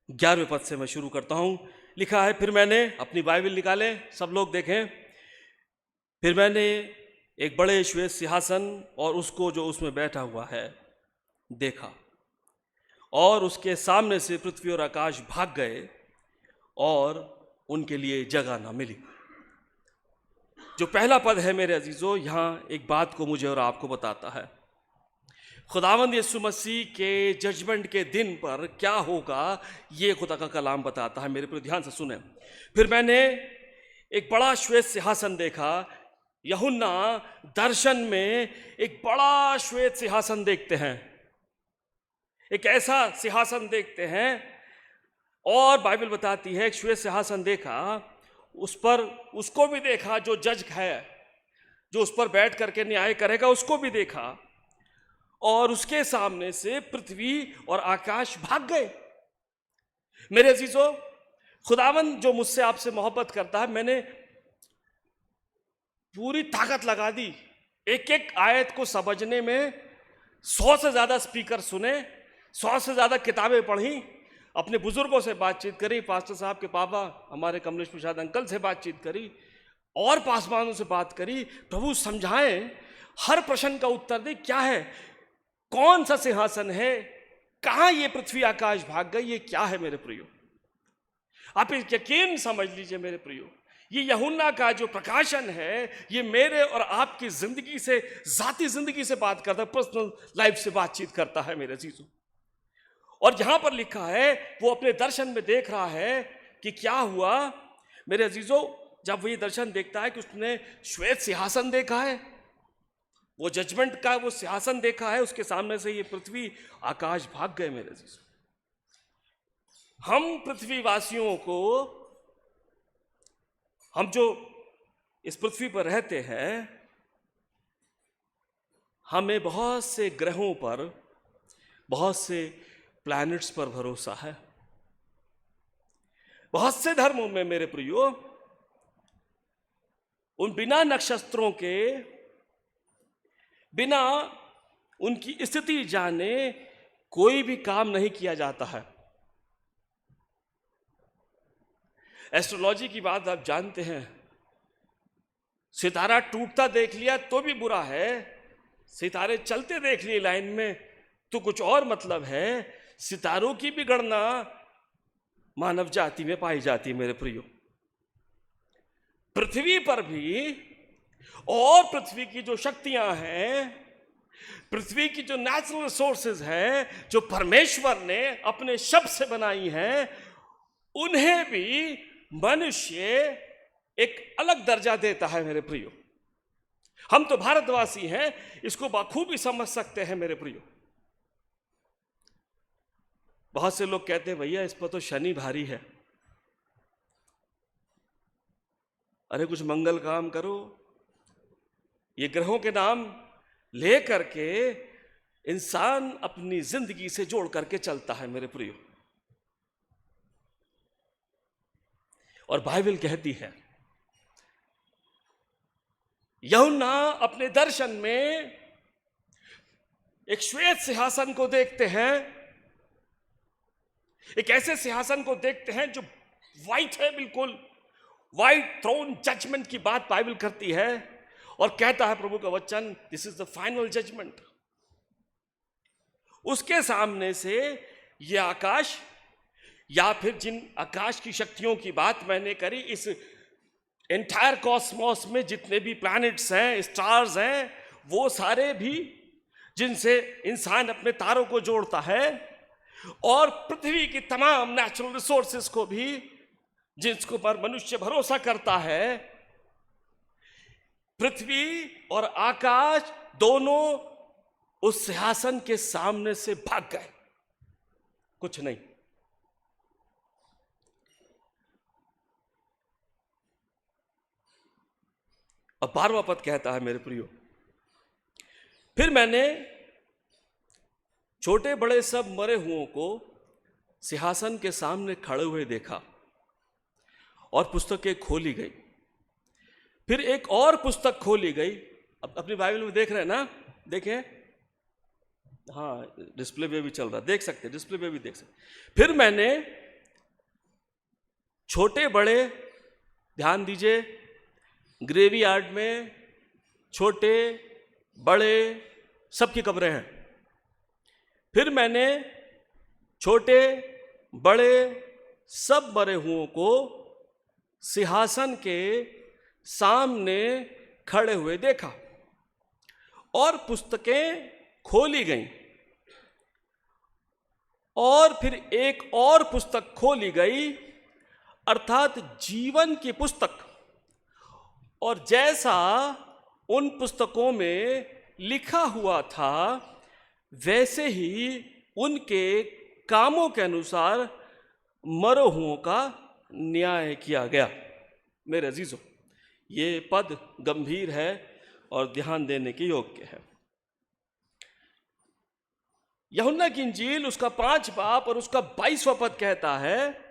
11वें पद से मैं शुरू करता हूँ। लिखा है, फिर मैंने, अपनी बाइबल निकालें, सब लोग देखें। फिर मैंने एक बड़े श्वेत सिंहासन और उसको जो उसमें बैठा हुआ है देखा, और उसके सामने से पृथ्वी और आकाश भाग गए और उनके लिए जगह ना मिली। जो पहला पद है मेरे अजीजों, यहाँ एक बात को मुझे और आपको बताता है। खुदावंद यीशु मसीह के जजमेंट के दिन पर क्या होगा, ये खुदा का कलाम बताता है। मेरे पर ध्यान से सुने। फिर मैंने एक बड़ा श्वेत सिंहासन देखा। यूहन्ना दर्शन में एक बड़ा श्वेत सिंहासन देखते हैं, एक ऐसा सिंहासन देखते हैं। और बाइबल बताती है एक श्वेत सिंहासन देखा, उस पर उसको भी देखा जो जज है, जो उस पर बैठ करके न्याय करेगा, उसको भी देखा। और उसके सामने से पृथ्वी और आकाश भाग गए। मेरे अजीजों, खुदावंद जो मुझसे आपसे मोहब्बत करता है, मैंने पूरी ताकत लगा दी एक एक आयत को समझने में। 100 से ज़्यादा स्पीकर सुने, 100 से ज़्यादा किताबें पढ़ी, अपने बुजुर्गों से बातचीत करी, पास्टर साहब के पापा हमारे कमलेश प्रसाद अंकल से बातचीत करी, और पासवानों से बात करी। प्रभु समझाएं, हर प्रश्न का उत्तर दे। क्या है, कौन सा सिंहासन है, कहाँ ये पृथ्वी आकाश भाग गई, ये क्या है मेरे प्रियो। आप यकीन समझ लीजिए मेरे प्रियो, ये यूहन्ना का जो प्रकाशन है, ये मेरे और आपकी जिंदगी से, जाती जिंदगी से बात करता है, पर्सनल लाइफ से बातचीत करता है मेरे अजीजों। और जहां पर लिखा है, वो अपने दर्शन में देख रहा है कि क्या हुआ। मेरे अजीजों, जब वो ये दर्शन देखता है कि उसने श्वेत सिंहासन देखा है, वो जजमेंट का वो सिंहासन देखा है, उसके सामने से ये पृथ्वी आकाश भाग गए। मेरे अजीजों, हम पृथ्वीवासियों को, हम जो इस पृथ्वी पर रहते हैं, हमें बहुत से ग्रहों पर, बहुत से प्लैनेट्स पर भरोसा है। बहुत से धर्मों में मेरे प्रियो, उन बिना नक्षत्रों के, बिना उनकी स्थिति जाने कोई भी काम नहीं किया जाता है। एस्ट्रोलॉजी की बात आप जानते हैं, सितारा टूटता देख लिया तो भी बुरा है, सितारे चलते देख लिए लाइन में तो कुछ और मतलब है। सितारों की भी गणना मानव जाति में पाई जाती है मेरे प्रियो। पृथ्वी पर भी, और पृथ्वी की जो शक्तियां हैं, पृथ्वी की जो नेचुरल रिसोर्सेज हैं, जो परमेश्वर ने अपने शब्द से बनाई हैं, उन्हें भी मनुष्य एक अलग दर्जा देता है मेरे प्रियो। हम तो भारतवासी हैं, इसको बखूबी समझ सकते हैं मेरे प्रियो। बहुत से लोग कहते हैं भैया इस पर तो शनि भारी है। अरे कुछ मंगल काम करो। ये ग्रहों के नाम ले करके इंसान अपनी जिंदगी से जोड़ करके चलता है मेरे प्रियो। और बाइबल कहती है, यूहन्ना अपने दर्शन में एक श्वेत सिंहासन को देखते हैं, एक ऐसे सिंहासन को देखते हैं जो वाइट है, बिल्कुल वाइट थ्रोन। जजमेंट की बात बाइबल करती है और कहता है प्रभु का वचन, this is the final judgement. उसके सामने से ये आकाश, या फिर जिन आकाश की शक्तियों की बात मैंने करी, इस एंटायर कॉस्मोस में जितने भी प्लैनेट्स हैं, स्टार्स हैं, वो सारे भी जिनसे इंसान अपने तारों को जोड़ता है, और पृथ्वी की तमाम नेचुरल रिसोर्सेस को भी जिसको पर मनुष्य भरोसा करता है, पृथ्वी और आकाश दोनों उस सिंहासन के सामने से भाग गए, कुछ नहीं। अब 12वां पद कहता है मेरे प्रियो, फिर मैंने छोटे बड़े सब मरे हुओं को सिंहासन के सामने खड़े हुए देखा, और पुस्तकें खोली गई। फिर एक और पुस्तक खोली गई। अब अपनी बाइबल में देख रहे हैं ना, देखें, हाँ डिस्प्ले पे भी चल रहा, देख सकते, डिस्प्ले पे भी देख सकते। फिर मैंने छोटे बड़े, ध्यान दीजिए, ग्रेवयार्ड में छोटे बड़े सबकी कब्रें हैं। फिर मैंने छोटे बड़े सब मरे हुओं को सिंहासन के सामने खड़े हुए देखा और पुस्तकें खोली गईं और फिर एक और पुस्तक खोली गई, अर्थात जीवन की पुस्तक। और जैसा उन पुस्तकों में लिखा हुआ था वैसे ही उनके कामों के अनुसार मरो हुओं का न्याय किया गया। मेरे अजीजों, ये पद गंभीर है और ध्यान देने के योग्य है। यूहन्ना की इंजील उसका 5 बाब और उसका 22वां पद कहता है,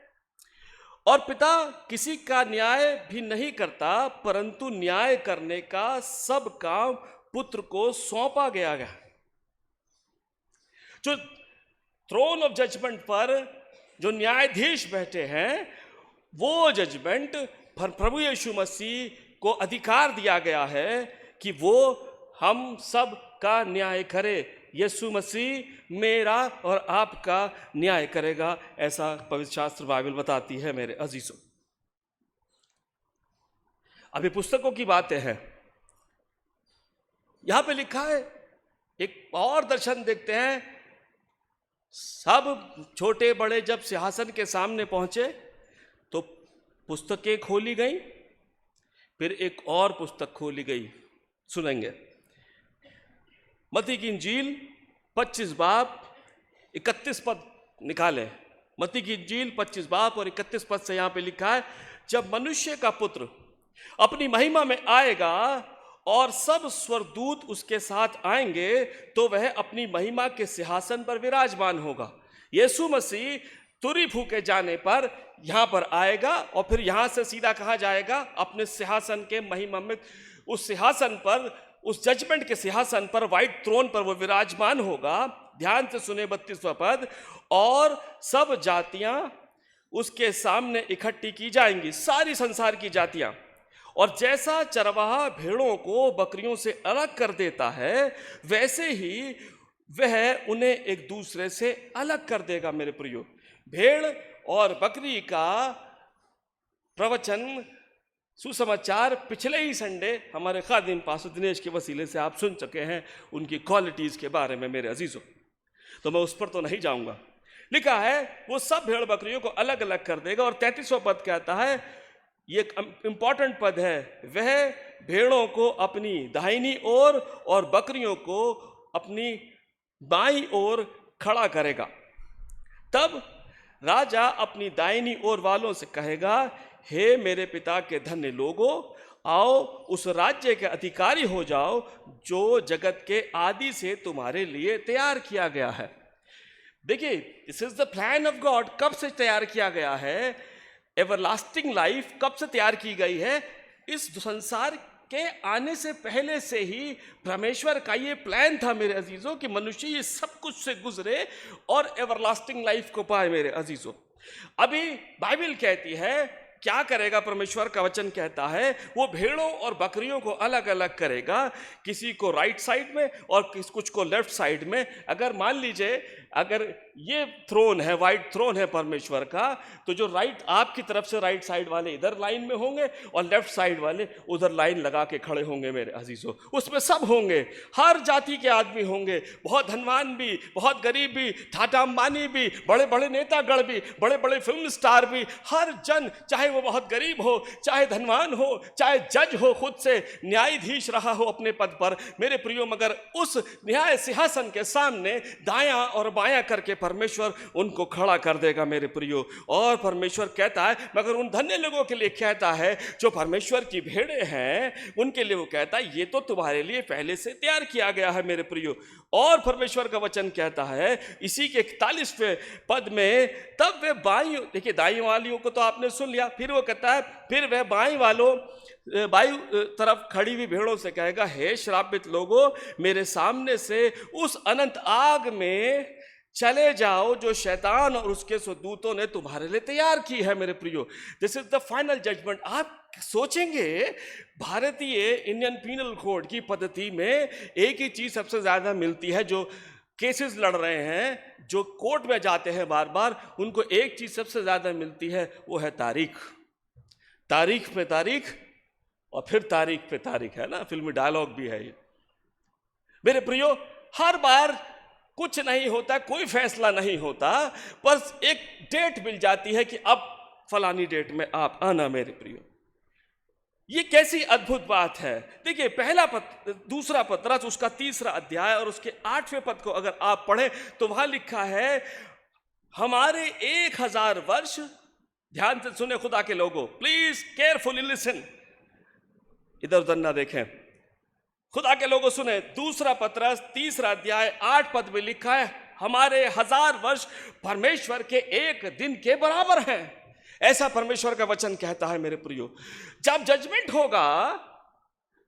और पिता किसी का न्याय भी नहीं करता, परंतु न्याय करने का सब काम पुत्र को सौंपा गया है। जो थ्रोन ऑफ जजमेंट पर जो न्यायाधीश बैठे हैं, वो जजमेंट प्रभु यीशु मसीह को अधिकार दिया गया है कि वो हम सब का न्याय करे। यीशु मसीह मेरा और आपका न्याय करेगा, ऐसा पवित्र शास्त्र बाइबल बताती है। मेरे अजीजों, अभी पुस्तकों की बातें हैं। यहां पे लिखा है, एक और दर्शन देखते हैं। सब छोटे बड़े जब सिंहासन के सामने पहुंचे तो पुस्तकें खोली गई, फिर एक और पुस्तक खोली गई। सुनेंगे मत्ती की इंजील 25 बाब 31 पद निकालें। मत्ती की इंजील 25 बाब और 31 पद से यहां पे लिखा है, जब मनुष्य का पुत्र अपनी महिमा में आएगा और सब स्वर्गदूत उसके साथ आएंगे तो वह अपनी महिमा के सिंहासन पर विराजमान होगा। यीशु मसीह तुरी फूके जाने पर यहां पर आएगा और फिर यहां से सीधा कहां जाएगा? अपने सिंहासन के महिमा में, उस सिंहासन पर, उस जजमेंट के सिंहासन पर, व्हाइट थ्रोन पर वो विराजमान होगा। ध्यान से सुने 32वां पद, और सब जातियां उसके सामने इकट्ठी की जाएंगी, सारी संसार की जातियां। और जैसा चरवाहा भेड़ों को बकरियों से अलग कर देता है, वैसे ही वह उन्हें एक दूसरे से अलग कर देगा। मेरे प्रियो, भेड़ और बकरी का प्रवचन, सुसमाचार पिछले ही संडे हमारे खादिम पास्टर दिनेश के वसीले से आप सुन चुके हैं, उनकी क्वालिटीज के बारे में। मेरे अजीजों, तो मैं उस पर तो नहीं जाऊंगा। लिखा है वो सब भेड़ बकरियों को अलग अलग कर देगा। और 33वां पद कहता है, ये एक इंपॉर्टेंट पद है, वह भेड़ों को अपनी दाहिनी ओर और बकरियों को अपनी बाईं ओर खड़ा करेगा। तब राजा अपनी दाहिनी ओर वालों से कहेगा, हे मेरे पिता के धन्य लोगों, आओ उस राज्य के अधिकारी हो जाओ जो जगत के आदि से तुम्हारे लिए तैयार किया गया है। देखिए, this is the plan of God. कब से तैयार किया गया है? एवरलास्टिंग लाइफ कब से तैयार की गई है? इस संसार के आने से पहले से ही परमेश्वर का ये प्लान था मेरे अजीजों, कि मनुष्य ये सब कुछ से गुजरे और एवरलास्टिंग लाइफ को पाए। मेरे अजीजों, अभी बाइबल कहती है क्या करेगा? परमेश्वर का वचन कहता है वो भेड़ों और बकरियों को अलग अलग करेगा, किसी को राइट साइड में और कुछ को लेफ्ट साइड में। अगर मान लीजिए अगर ये थ्रोन है, वाइट थ्रोन है परमेश्वर का, तो जो राइट आपकी तरफ से राइट साइड वाले इधर लाइन में होंगे और लेफ्ट साइड वाले उधर लाइन लगा के खड़े होंगे। मेरे अजीजों, उसमें सब होंगे, हर जाति के आदमी होंगे, बहुत धनवान भी, बहुत गरीब भी, टाटा अंबानी भी, बड़े बड़े नेतागण भी, बड़े बड़े फिल्म स्टार भी, हर जन, चाहे वो बहुत गरीब हो, चाहे धनवान हो, चाहे जज हो, खुद से न्यायाधीश रहा हो अपने पद पर। मेरे प्रियो, मगर उस न्याय सिंहासन के सामने दायां और बायां करके परमेश्वर उनको खड़ा कर देगा। मेरे प्रियो, और परमेश्वर कहता है, मगर उन धन्य लोगों के लिए कहता है जो परमेश्वर की भेड़े हैं, उनके लिए वो कहता है ये तो तुम्हारे लिए पहले से तैयार किया गया है। मेरे प्रियो, और परमेश्वर का वचन कहता है इसी के 41वें पद में, तब वे बाई, देखिए दाई वालियों को तो आपने सुन लिया, फिर वो कहता है फिर वह बाई वालों बाई तरफ खड़ी हुई भेड़ों से कहेगा, हे श्रापित लोगों, मेरे सामने से उस अनंत आग में चले जाओ जो शैतान और उसके स्वदूतों ने तुम्हारे लिए तैयार की है। मेरे प्रियो, this is the final judgement. आप सोचेंगे भारतीय इंडियन पीनल कोड की पद्धति में एक ही चीज सबसे ज्यादा मिलती है, जो केसेस लड़ रहे हैं, जो कोर्ट में जाते हैं बार बार, उनको एक चीज सबसे ज्यादा मिलती है, वो है तारीख। तारीख पे तारीख और फिर तारीख पे तारीख, है ना, फिल्मी डायलॉग भी है ये। मेरे प्रियो, हर बार कुछ नहीं होता, कोई फैसला नहीं होता, बस एक डेट मिल जाती है कि अब फलानी डेट में आप आना। मेरे प्रियो, ये कैसी अद्भुत बात है। देखिए, पहला पत्र, दूसरा पत्रस उसका 3रा अध्याय और उसके 8वें पद को अगर आप पढ़ें तो वहां लिखा है, हमारे 1000 वर्ष, ध्यान से सुने खुदा के लोगों, प्लीज केयरफुली लिसन, इधर उधर ना देखें, खुदा के लोगों सुने। दूसरा पत्रस 3रा अध्याय 8 पद में लिखा है, हमारे 1000 वर्ष परमेश्वर के एक दिन के बराबर हैं। ऐसा परमेश्वर का वचन कहता है। मेरे प्रियो, जब जजमेंट होगा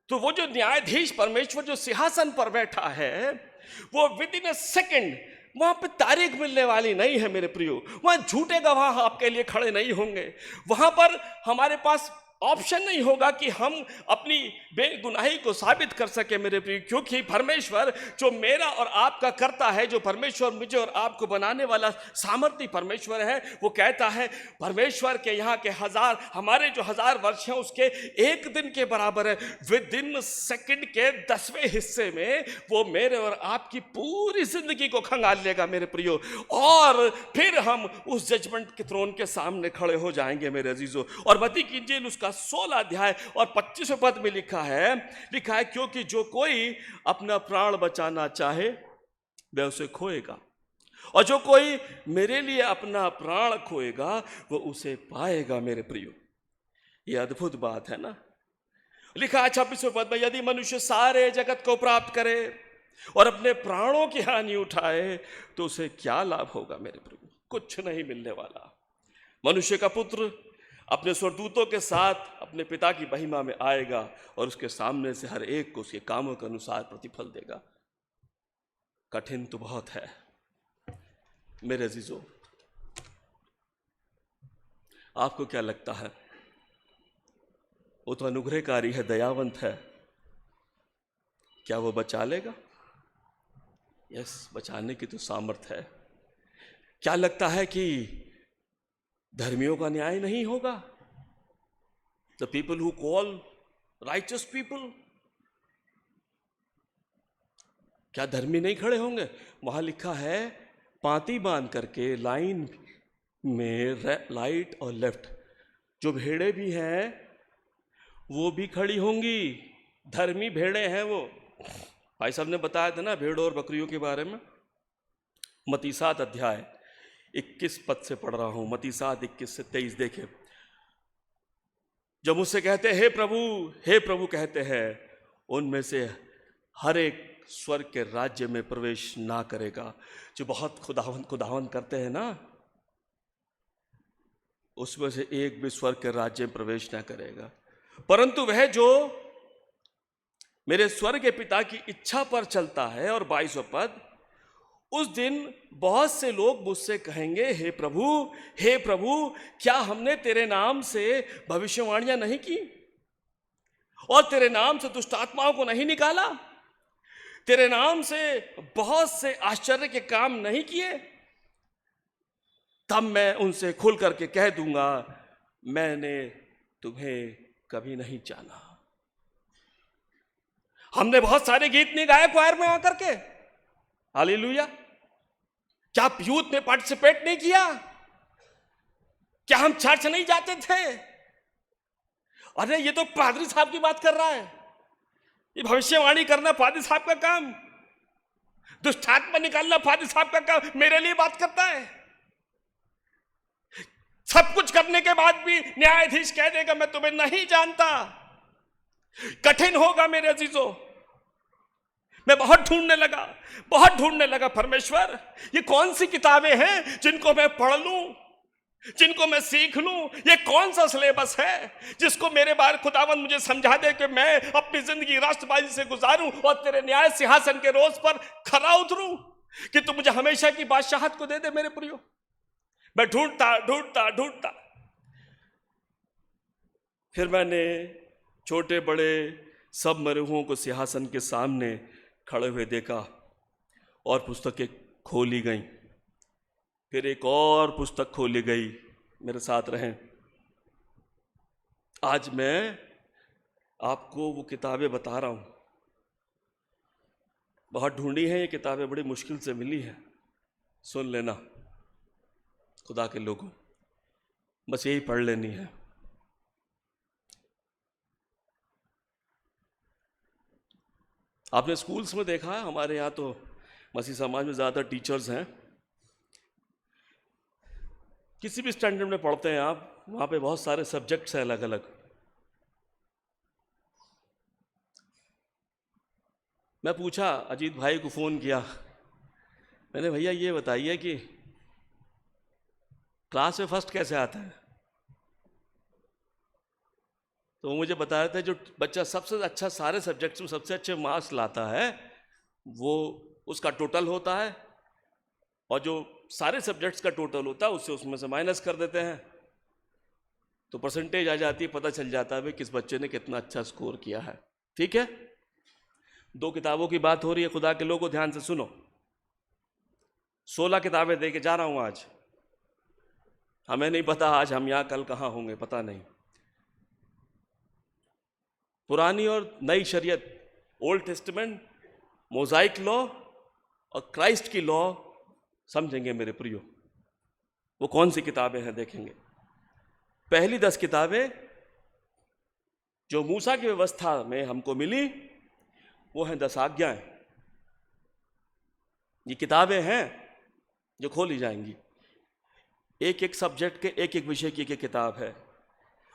तो वो जो न्यायाधीश परमेश्वर जो सिंहासन पर बैठा है, वो विद इन अ सेकेंड, वहां पे तारीख मिलने वाली नहीं है। मेरे प्रियो, वहां झूठे गवाह आपके लिए खड़े नहीं होंगे, वहां पर हमारे पास ऑप्शन नहीं होगा कि हम अपनी बेगुनाही को साबित कर सके। मेरे प्रिय, क्योंकि परमेश्वर जो मेरा और आपका करता है, जो परमेश्वर मुझे और आपको बनाने वाला सामर्थ्य परमेश्वर है, वो कहता है परमेश्वर के यहाँ के हमारे जो 1000 वर्ष हैं उसके एक दिन के बराबर है। विद इन सेकंड के 10वें हिस्से में वो मेरे और आपकी पूरी जिंदगी को खंगाल लेगा। मेरे प्रियो, और फिर हम उस जजमेंट के थ्रोन के सामने खड़े हो जाएंगे। मेरे अजीजों, और मत्ती की इंजील उसका 16 अध्याय और 25वें पद में लिखा है, क्योंकि जो कोई अपना प्राण बचाना चाहे वह उसे खोएगा, और जो कोई मेरे लिए अपना प्राण खोएगा वो उसे पाएगा। मेरे प्रियो, ये अद्भुत बात है ना। लिखा है 26वें पद में, यदि मनुष्य सारे जगत को प्राप्त करे और अपने प्राणों की हानि उठाए तो उसे क्या लाभ होगा। मेरे प्रियो, कुछ नहीं मिलने वाला। मनुष्य का पुत्र अपने स्वर्गदूतों के साथ अपने पिता की महिमा में आएगा और उसके सामने से हर एक को उसके कामों के अनुसार प्रतिफल देगा। कठिन तो बहुत है मेरे अजीजों। आपको क्या लगता है? वो तो अनुग्रहकारी है, दयावंत है, क्या वो बचा लेगा? यस, बचाने की तो सामर्थ है। क्या लगता है कि धर्मियों का न्याय नहीं होगा? The people who call righteous people, क्या धर्मी नहीं खड़े होंगे? वहां लिखा है, पांति बांध करके लाइन में राइट और लेफ्ट जो भेड़े भी हैं वो भी खड़ी होंगी। धर्मी भेड़े हैं वो। भाई साहब ने बताया था ना भेड़ों और बकरियों के बारे में। मत्ती 7 अध्याय 21 पद से पढ़ रहा हूं। मत्ती 7 21 से 23 देखे। जब मुझसे कहते हे प्रभु कहते हैं, उनमें से हर एक स्वर्ग के राज्य में प्रवेश ना करेगा। जो बहुत खुदावंद करते हैं ना, उसमें से एक भी स्वर्ग के राज्य में प्रवेश ना करेगा, परंतु वह जो मेरे स्वर्ग के पिता की इच्छा पर चलता है। और 22वां पद, उस दिन बहुत से लोग मुझसे कहेंगे, हे प्रभु, क्या हमने तेरे नाम से भविष्यवाणियां नहीं की और तेरे नाम से दुष्ट आत्माओं को नहीं निकाला? तेरे नाम से बहुत से आश्चर्य के काम नहीं किए? तब मैं उनसे खुल करके कह दूंगा, मैंने तुम्हें कभी नहीं जाना। हमने बहुत सारे गीत नहीं गाए क्वायर में आकर के, हालेलुया। क्या आप यूथ में पार्टिसिपेट नहीं किया? क्या हम चर्च नहीं जाते थे? अरे ये तो पादरी साहब की बात कर रहा है। ये भविष्यवाणी करना पादरी साहब का काम, दुष्ट आत्मा निकालना पादरी साहब का काम। मेरे लिए बात करता है। सब कुछ करने के बाद भी न्यायाधीश कह देगा मैं तुम्हें नहीं जानता। कठिन होगा मेरे अजीजों। मैं बहुत ढूंढने लगा परमेश्वर, ये कौन सी किताबें हैं जिनको मैं पढ़ लूं, जिनको मैं सीख लूं? ये कौन सा सिलेबस है जिसको मेरे बारे खुदावंद मुझे समझा दे कि मैं अपनी जिंदगी राष्ट्रबाजी से गुजारूं और तेरे न्याय सिंहासन के रोज पर खरा उतरूं, कि तू मुझे हमेशा की बादशाहत को दे दे। मेरे प्रियो, मैं ढूंढता फिर मैंने छोटे बड़े सब मरूहों को सिंहासन के सामने खड़े हुए देखा और पुस्तकें खोली गईं। फिर एक और पुस्तक खोली गई। मेरे साथ रहें। आज मैं आपको वो किताबें बता रहा हूँ, बहुत ढूंढी हैं ये किताबें, बड़ी मुश्किल से मिली हैं। सुन लेना खुदा के लोगों, बस यही पढ़ लेनी है। आपने स्कूल्स में देखा है, हमारे यहाँ तो मसीह समाज में ज़्यादा टीचर्स हैं, किसी भी स्टैंडर्ड में पढ़ते हैं आप, वहाँ पे बहुत सारे सब्जेक्ट्स हैं अलग अलग। मैं पूछा, अजीत भाई को फ़ोन किया, मैंने भैया ये बताइए कि क्लास में फर्स्ट कैसे आता है? तो वो मुझे बता रहे थे जो बच्चा सबसे अच्छा सारे सब्जेक्ट्स में सबसे अच्छे मार्क्स लाता है वो उसका टोटल होता है, और जो सारे सब्जेक्ट्स का टोटल होता है उससे उसमें से माइनस कर देते हैं, तो परसेंटेज आ जाती है, पता चल जाता है भाई किस बच्चे ने कितना अच्छा स्कोर किया है। ठीक है, 2 किताबों की बात हो रही है, खुदा के लोगों ध्यान से सुनो। 16 किताबें दे के जा रहा हूं आज। हमें नहीं पता आज हम यहां कल कहां होंगे, पता नहीं। पुरानी और नई शरीयत, ओल्ड टेस्टमेंट, मोज़ाइक लॉ और क्राइस्ट की लॉ समझेंगे मेरे प्रियो। वो कौन सी किताबें हैं देखेंगे। पहली 10 किताबें जो मूसा की व्यवस्था में हमको मिली वो हैं 10 आज्ञाएं। ये किताबें हैं जो खोली जाएंगी, एक एक सब्जेक्ट के एक एक विषय की एक किताब है।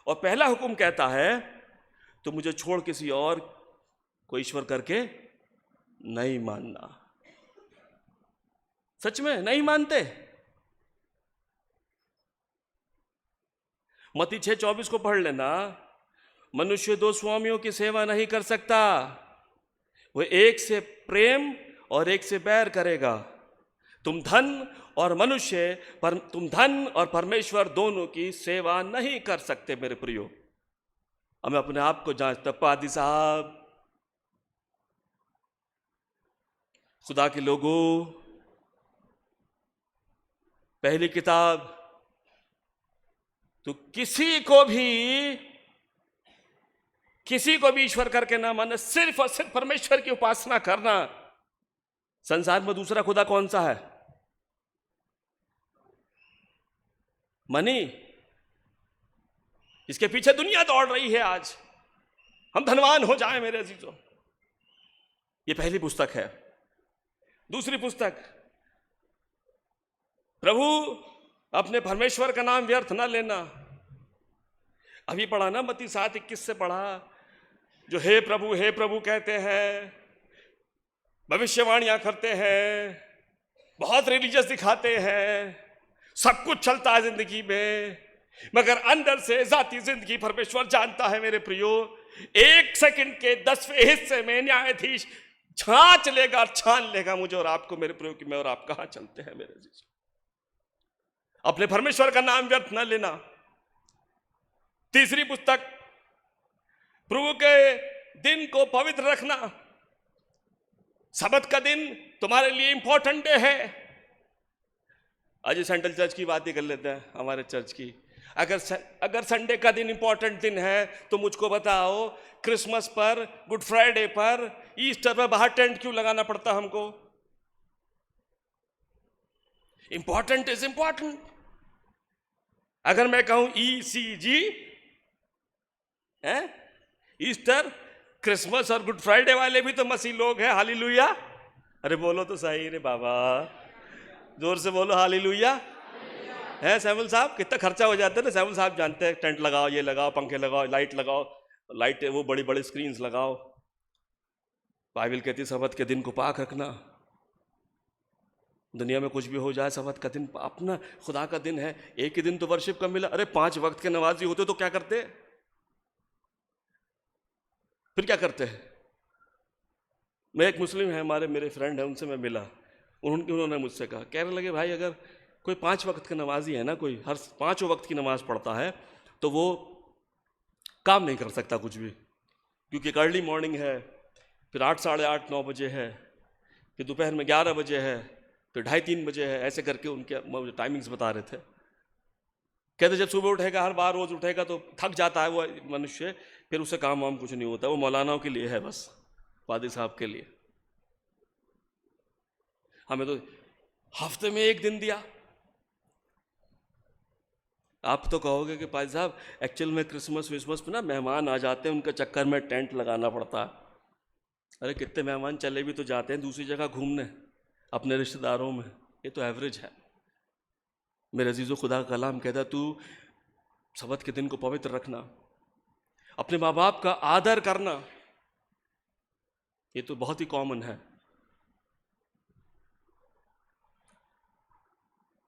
और पहला हुक्म कहता है तो मुझे छोड़ किसी और को ईश्वर करके नहीं मानना। सच में नहीं मानते? मत्ती 6:24 को पढ़ लेना। मनुष्य 2 स्वामियों की सेवा नहीं कर सकता, वो एक से प्रेम और एक से बैर करेगा। तुम धन और परमेश्वर दोनों की सेवा नहीं कर सकते मेरे प्रियो। हमें अपने आप को जांचता। पादी साहब, खुदा के लोगों, पहली किताब, तो किसी को भी ईश्वर करके ना माने, सिर्फ और सिर्फ परमेश्वर की उपासना करना। संसार में दूसरा खुदा कौन सा है? मनी। इसके पीछे दुनिया दौड़ रही है आज, हम धनवान हो जाएं मेरे अजीजों। ये पहली पुस्तक है। दूसरी पुस्तक, प्रभु अपने परमेश्वर का नाम व्यर्थ ना लेना। अभी पढ़ा ना, मत्ती 7:21 से पढ़ा, जो हे प्रभु कहते हैं, भविष्यवाणियां करते हैं, बहुत रिलीजियस दिखाते हैं, सब कुछ चलता है जिंदगी में, मगर अंदर से जाती जिंदगी परमेश्वर जानता है मेरे प्रियो। 1 सेकंड के 10वें हिस्से में न्यायाधीश छांच लेगा और छान लेगा मुझे और आपको मेरे प्रियो कि मैं और आप कहां चलते हैं मेरे अजीज। अपने परमेश्वर का नाम व्यर्थ न लेना। तीसरी पुस्तक, प्रभु के दिन को पवित्र रखना। सबत का दिन तुम्हारे लिए इंपॉर्टेंट डे है। आज सेंट्रल चर्च की बात ही कर लेते हैं, हमारे चर्च की। अगर संडे का दिन इंपॉर्टेंट दिन है तो मुझको बताओ, क्रिसमस पर, गुड फ्राइडे पर, ईस्टर पर बाहर टेंट क्यों लगाना पड़ता हमको? Important is important. अगर मैं कहूं ECG है, ईस्टर, क्रिसमस और गुड फ्राइडे वाले भी तो मसीह लोग हैं। हालेलुया। अरे बोलो तो सही रे बाबा, जोर से बोलो हालेलुया। है सैमुअल साहब, कितना खर्चा हो जाता है ना, सैमुअल साहब जानते हैं। टेंट लगाओ, ये लगाओ, पंखे लगाओ, लाइट लगाओ, लाइट वो बड़ी बड़ी स्क्रीन्स लगाओ। बाइबल कहती है सबत के दिन को पाक रखना। दुनिया में कुछ भी हो जाए, सबत का दिन अपना खुदा का दिन है। एक ही दिन तो वर्शिप का मिला। अरे 5 वक्त के नमाजी होते तो क्या करते? फिर क्या करते हैं? मैं एक मुस्लिम है, मेरे फ्रेंड है, उनसे मैं मिला। उन्होंने मुझसे कहा, कहने लगे भाई अगर कोई 5 वक्त का नमाजी है ना, कोई हर 5 वक्त की नमाज पढ़ता है तो वो काम नहीं कर सकता कुछ भी, क्योंकि एक अर्ली मॉर्निंग है, फिर 8, साढ़े 8, 9 बजे है, फिर दोपहर में 11 बजे है, फिर 2:30-3 बजे है। ऐसे करके उनके टाइमिंग्स बता रहे थे। कहते जब सुबह उठेगा, हर बार रोज उठेगा तो थक जाता है वो मनुष्य, फिर उससे काम वाम कुछ नहीं होता, वो मौलानाओं के लिए है बस, पादी साहब के लिए। हमें तो हफ्ते में एक दिन दिया। आप तो कहोगे कि पादी साहब एक्चुअल में क्रिसमस विसमस पे ना मेहमान आ जाते हैं, उनके चक्कर में टेंट लगाना पड़ता है। अरे कितने मेहमान चले भी तो जाते हैं दूसरी जगह घूमने अपने रिश्तेदारों में, ये तो एवरेज है। मेरे अजीज़ों, खुदा का कलाम कहता है तू सबत के दिन को पवित्र रखना, अपने माँ बाप का आदर करना, ये तो बहुत ही कॉमन है।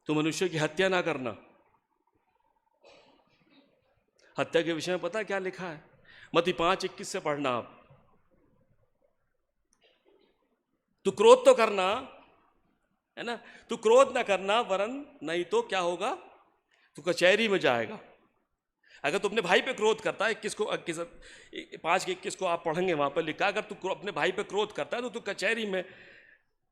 तो मनुष्य की हत्या ना करना। हत्या के विषय में पता है क्या लिखा है? मत्ती 5:21 से पढ़ना आप। तू क्रोध तो करना है ना, तू क्रोध ना करना, वरन नहीं तो क्या होगा, तू कचहरी में जाएगा। अगर तू अपने भाई पे क्रोध करता है, 5:21 को आप पढ़ेंगे, वहां पर लिखा अगर तू अपने भाई पे क्रोध करता है तो तू कचहरी में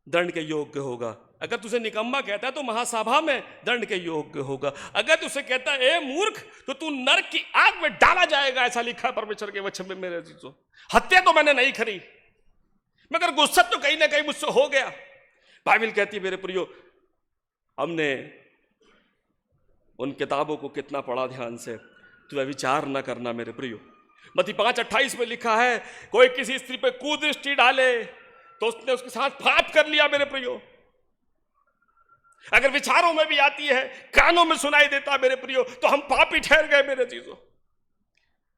दंड के योग्य होगा। अगर तुझे निकम्मा कहता है तो महासभा में दंड के योग्य होगा। अगर तुझे कहता है ए मूर्ख, तो तू नरक की आग में डाला जाएगा, ऐसा लिखा है परमेश्वर के वचन में। मेरे अजीजों, हत्या तो मैंने नहीं करी, मगर गुस्सा तो कहीं ना कहीं मुझसे हो गया। बाइबल कहती है मेरे प्रियो, हमने उन किताबों को कितना पढ़ा ध्यान से, तू व्यभिचार न करना मेरे प्रियो। मत्ती 5:28 में लिखा है कोई किसी स्त्री पे कुदृष्टि डाले तो उसने उसके साथ पाप कर लिया मेरे प्रियो। अगर विचारों में भी आती है, कानों में सुनाई देता मेरे प्रियो, तो हम पापी ठहर गए मेरे चीजों।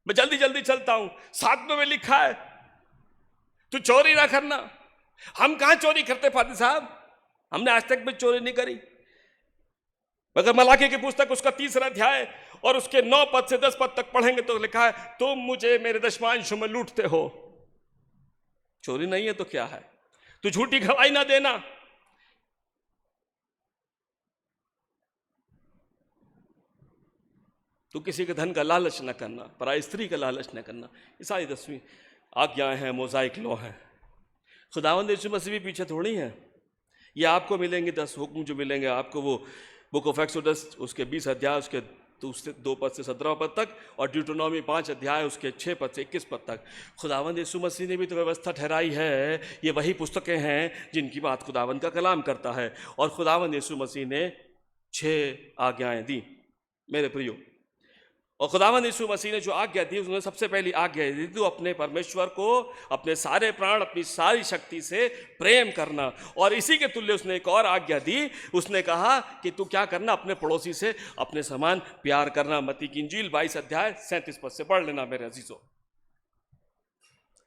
मैं जल्दी जल्दी चलता हूं। 7 में लिखा है तू चोरी ना करना। हम कहां चोरी करते फादर साहब, हमने आज तक भी चोरी नहीं करी। मगर मलाकी की पुस्तक उसका 3 अध्याय और उसके 9 पद से 10 पद तक पढ़ेंगे तो लिखा है तुम मुझे मेरे दशमांश में लूटते हो। चोरी नहीं है तो क्या है? तू झूठी गवाही ना देना। तू किसी के धन का लालच न करना, पराई स्त्री का लालच न करना। ये सारी 10वीं आज्ञाएं हैं, मोज़ाइक लॉ है। खुदावंद यीशु मसीह भी पीछे थोड़ी है। ये आपको मिलेंगे 10 हुक्म जो मिलेंगे आपको, वो बुक ऑफ एक्सोडस उसके 20 अध्याय उसके 2 पद से 17 पद तक, और ड्यूटोनॉमी 5 अध्याय उसके 6 पद से 21 पद तक। खुदावंद यीशु मसीह ने भी तो व्यवस्था ठहराई है। ये वही पुस्तकें हैं जिनकी बात खुदावंद का कलाम करता है। और खुदावंद यीशु मसीह ने 6 आज्ञाएं दी मेरे प्रियो। और खुदावंद यीशु मसीह ने जो आज्ञा दी, उसने सबसे पहली आज्ञा दी तू अपने परमेश्वर को अपने सारे प्राण अपनी सारी शक्ति से प्रेम करना। और इसी के तुल्य उसने एक और आज्ञा दी, उसने कहा कि तू क्या करना, अपने पड़ोसी से अपने समान प्यार करना। मत्ती की इंजील 22 अध्याय 37 पद से पढ़ लेना मेरे अजीजों।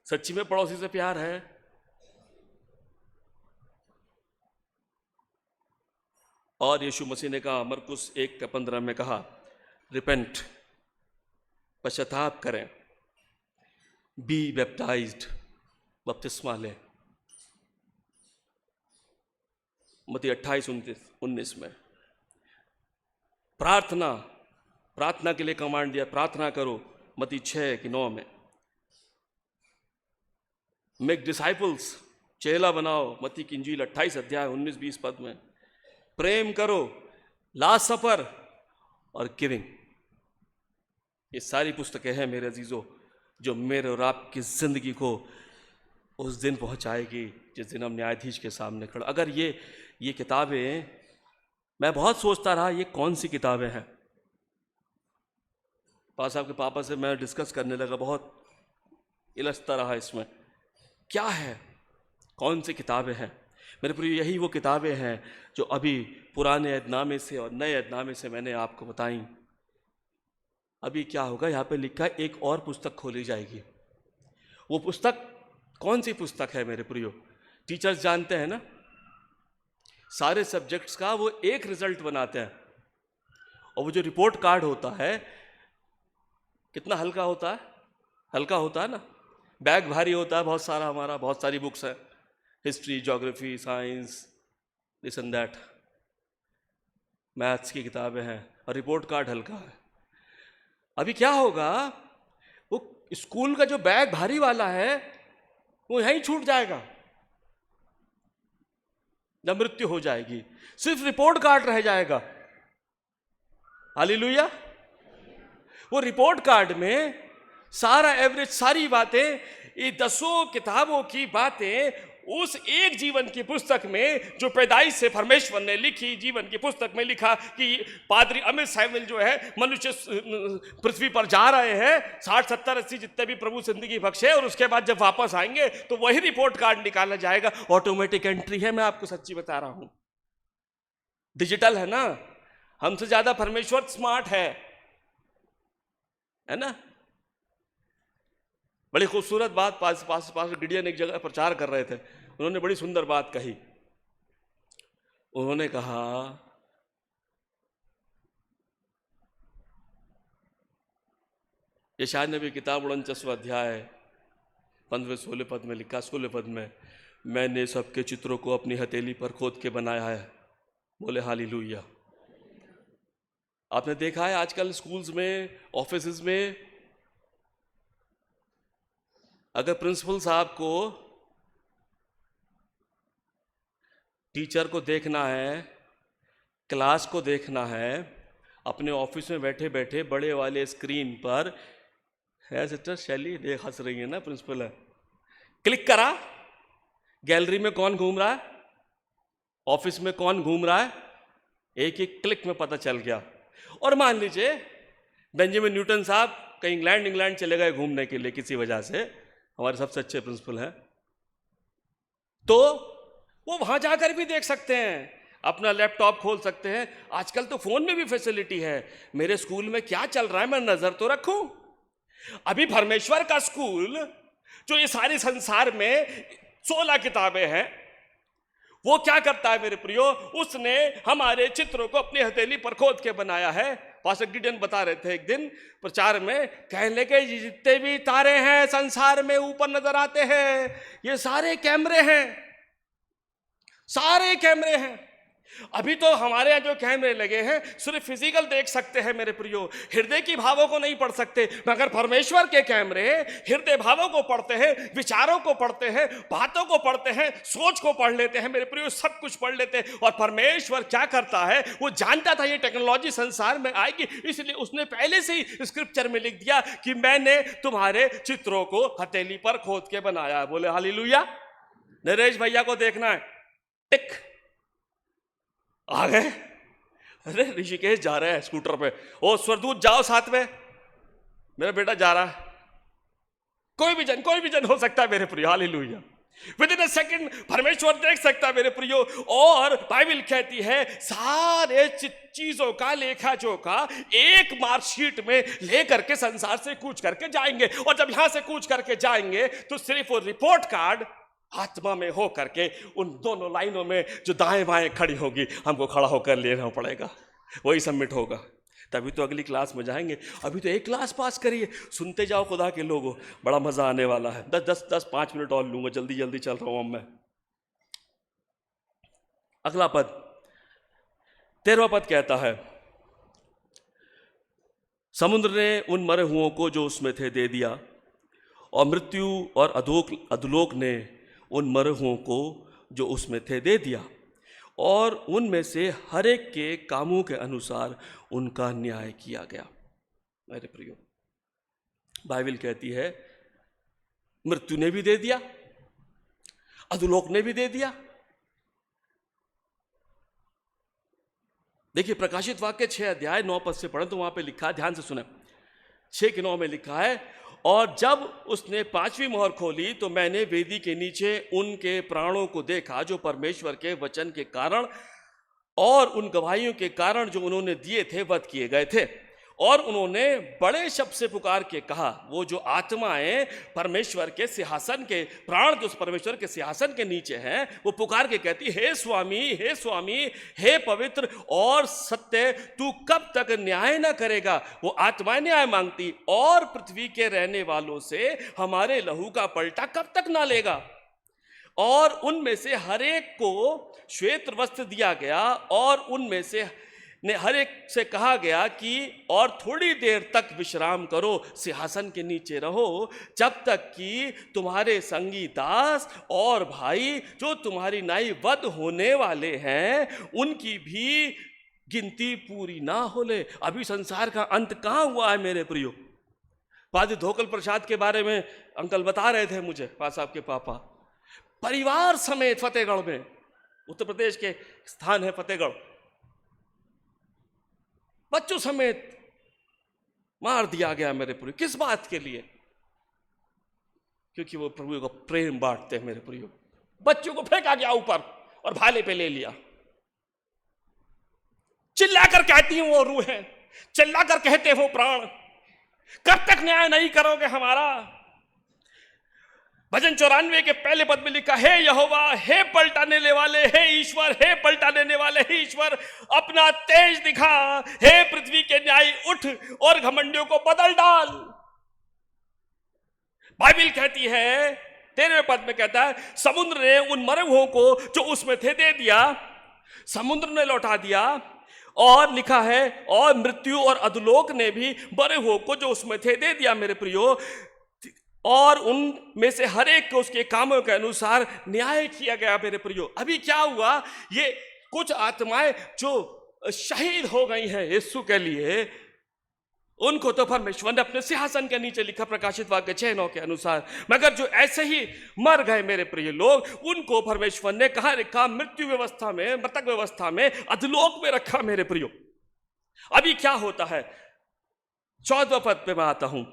सच्ची में पड़ोसी से प्यार है? और यीशु मसीह ने कहा, मरकुस 1:15 में कहा, रिपेंट, पश्चाताप करें, बी बैप्टाइज्ड, बपतिस्मा लें। मत्ती 28:19 में प्रार्थना के लिए कमांड दिया, प्रार्थना करो। मत्ती 6:9 में मेक डिसाइपल्स, चेला बनाओ। मत्ती की इंजील 28 अध्याय 19-20 पद में प्रेम करो, लास्ट सफर और गिविंग। ये सारी पुस्तकें हैं मेरे अजीजों जो मेरे और आपकी जिंदगी को उस दिन पहुंचाएगी जिस दिन हम न्यायाधीश के सामने खड़े। अगर ये किताबें, मैं बहुत सोचता रहा ये कौन सी किताबें हैं। पास साहब के पापा से मैं डिस्कस करने लगा, बहुत इलझता रहा इसमें क्या है, कौन सी किताबें हैं। मेरे प्रिय, यही वो किताबें हैं जो अभी पुराने अहदनामे से और नए अहदनामे से मैंने आपको बताई। अभी क्या होगा, यहाँ पे लिखा है एक और पुस्तक खोली जाएगी। वो पुस्तक कौन सी पुस्तक है मेरे प्रियो? टीचर्स जानते हैं ना, सारे सब्जेक्ट्स का वो एक रिजल्ट बनाते हैं। और वो जो रिपोर्ट कार्ड होता है कितना हल्का होता है, हल्का होता है ना। बैग भारी होता है बहुत सारा, हमारा बहुत सारी बुक्स है, history, geography, science, this and that, maths की किताबें हैं, और रिपोर्ट कार्ड हल्का है। अभी क्या होगा, वो स्कूल का जो बैग भारी वाला है वो यहीं छूट जाएगा जब मृत्यु हो जाएगी, सिर्फ रिपोर्ट कार्ड रह जाएगा। हालेलुया। वो रिपोर्ट कार्ड में सारा एवरेज, सारी बातें, ये 10 किताबों की बातें उस एक जीवन की पुस्तक में जो पैदाइश से परमेश्वर ने लिखी, जीवन की पुस्तक में लिखा कि पादरी अमित साइमन जो है मनुष्य पृथ्वी पर जा रहे हैं, 60 70 80 जितने भी प्रभु जिंदगी बख्शे, और उसके बाद जब वापस आएंगे तो वही रिपोर्ट कार्ड निकाला जाएगा। ऑटोमेटिक एंट्री है, मैं आपको सच्ची बता रहा हूं, डिजिटल है ना। हमसे ज्यादा परमेश्वर स्मार्ट है ना। बड़ी खूबसूरत बात पास गिडियन एक जगह प्रचार कर रहे थे, उन्होंने बड़ी सुंदर बात कही। उन्होंने कहा यशायाह नबी किताब 49वां अध्याय 15वें-16 पद में लिखा, 16 पद में, मैंने सबके चित्रों को अपनी हथेली पर खोद के बनाया है। बोले हालेलुया। आपने देखा है आजकल स्कूल्स में, ऑफिसेज में, अगर प्रिंसिपल साहब को टीचर को देखना है, क्लास को देखना है, अपने ऑफिस में बैठे बैठे बड़े वाले स्क्रीन पर है, सिस्टर शैली देख हंस रही है ना, प्रिंसिपल है, क्लिक करा, गैलरी में कौन घूम रहा है, ऑफिस में कौन घूम रहा है, एक एक क्लिक में पता चल गया। और मान लीजिए बेंजामिन न्यूटन साहब कहीं इंग्लैंड चले गए घूमने के लिए किसी वजह से, हमारे सबसे अच्छे प्रिंसिपल हैं, तो वो वहां जाकर भी देख सकते हैं, अपना लैपटॉप खोल सकते हैं। आजकल तो फोन में भी फैसिलिटी है। मेरे स्कूल में क्या चल रहा है मैं नजर तो रखूं। अभी परमेश्वर का स्कूल जो ये सारे संसार में 16 किताबें हैं, वो क्या करता है मेरे प्रियो, उसने हमारे चित्रों को अपनी हथेली पर खोद के बनाया है। पास्टर गिडियन बता रहे थे एक दिन प्रचार में, कहने लगे जितने भी तारे हैं संसार में ऊपर नजर आते हैं, ये सारे कैमरे हैं, सारे कैमरे हैं। अभी तो हमारे यहाँ जो कैमरे लगे हैं सिर्फ फिजिकल देख सकते हैं मेरे प्रियो, हृदय की भावों को नहीं पढ़ सकते, मगर परमेश्वर के कैमरे हृदय भावों को पढ़ते हैं, विचारों को पढ़ते हैं, बातों को पढ़ते हैं, सोच को पढ़ लेते हैं मेरे प्रियो, सब कुछ पढ़ लेते हैं। और परमेश्वर क्या करता है, वो जानता था ये टेक्नोलॉजी संसार में आएगी, इसलिए उसने पहले से ही स्क्रिप्चर में लिख दिया कि मैंने तुम्हारे चित्रों को हथेली पर खोद के बनाया है। बोले हालेलुया। नरेश भैया को देखना है, टिक आ गए। अरे ऋषिकेश जा रहे हैं स्कूटर पे, ओ स्वरदूत जाओ साथ में, मेरा बेटा जा रहा है। कोई भी जन हो सकता है मेरे प्रियो, hallelujah. With in a second परमेश्वर देख सकता है मेरे प्रियो। और बाइबल कहती है सारे चीजों का लेखा जोखा एक मार्कशीट में लेकर के संसार से कूच करके जाएंगे, और जब यहां से कूच करके जाएंगे तो सिर्फ वो रिपोर्ट कार्ड आत्मा में हो करके उन दोनों लाइनों में जो दाएं बाएं खड़ी होगी, हमको खड़ा होकर लेना पड़ेगा, वही सबमिट होगा, तभी तो अगली क्लास में जाएंगे। अभी तो एक क्लास पास करिए, सुनते जाओ खुदा के लोगों, बड़ा मजा आने वाला है। 5 मिनट और लूंगा, जल्दी चल रहा हूं मैं। अगला पद 13वां पद कहता है, समुद्र ने उन मरे हुओं को जो उसमें थे दे दिया, और मृत्यु और अधोलोक ने उन मरे हुओं को जो उसमें थे दे दिया, और उनमें से हर एक के कामों के अनुसार उनका न्याय किया गया। मेरे प्रियो, बाइबल कहती है मृत्यु ने भी दे दिया, अधोलोक ने भी दे दिया। देखिए प्रकाशित वाक्य 6 अध्याय 9 पद से पढ़े तो वहां पे लिखा है, ध्यान से सुने, 6 के 9 में लिखा है, और जब उसने 5वीं मोहर खोली तो मैंने वेदी के नीचे उनके प्राणों को देखा जो परमेश्वर के वचन के कारण और उन गवाहियों के कारण जो उन्होंने दिए थे वध किए गए थे। और उन्होंने बड़े शब्द से पुकार के कहा, वो जो आत्माएं परमेश्वर के सिंहासन के, प्राण जो परमेश्वर के सिंहासन के नीचे हैं, वो पुकार के कहती, हे स्वामी, हे स्वामी, हे पवित्र और सत्य, तू कब तक न्याय न करेगा। वो आत्माएं न्याय मांगती, और पृथ्वी के रहने वालों से हमारे लहू का पलटा कब तक ना लेगा। और उनमें से हर एक को श्वेत वस्त्र दिया गया, और उनमें से ने हर एक से कहा गया कि और थोड़ी देर तक विश्राम करो, सिंहासन के नीचे रहो, जब तक कि तुम्हारे संगी दास और भाई जो तुम्हारी नाई वध होने वाले हैं उनकी भी गिनती पूरी ना हो ले। अभी संसार का अंत कहाँ हुआ है मेरे प्रियो, पादी धोकल प्रसाद के बारे में अंकल बता रहे थे मुझे, पास आपके पापा, परिवार समेत फतेहगढ़ में, उत्तर प्रदेश के स्थान है फतेहगढ़, बच्चों समेत मार दिया गया मेरे प्रियो। किस बात के लिए? क्योंकि वो प्रभु का प्रेम बांटते हैं मेरे प्रियो। बच्चों को फेंका गया ऊपर और भाले पे ले लिया। चिल्लाकर कहती हैं वो रूहें, चिल्लाकर कहते हैं वो प्राण, कब तक न्याय नहीं करोगे हमारा? भजन 94 के पहले पद में लिखा, हे यहोवा, हे पलटाने वाले, हे ईश्वर, हे पलटाने वाले, हे ईश्वर, अपना तेज दिखा, हे पृथ्वी के न्याय, उठ और घमंडियों को बदल डाल। बाइबल कहती है, 13वें पद में कहता है, समुद्र ने उन मरे हुओं को जो उसमें थे दे दिया, समुद्र ने लौटा दिया। और लिखा है, और मृत्यु और अधोलोक ने भी मरे हुओं को जो उसमें थे दे दिया मेरे प्रियो, और उनमें से हर एक को उसके कामों के अनुसार न्याय किया गया मेरे प्रियो। अभी क्या हुआ? ये कुछ आत्माएं जो शहीद हो गई हैं यीशु के लिए, उनको तो परमेश्वर ने अपने सिंहासन के नीचे लिखा प्रकाशित वाक्य 6:9 के अनुसार, मगर जो ऐसे ही मर गए मेरे प्रिय लोग, उनको परमेश्वर ने कहां रखा? मृत्यु व्यवस्था में, मृतक व्यवस्था में, अधोलोक में रखा मेरे प्रियो। अभी क्या होता है? 14वें पद पे मैं आता हूं।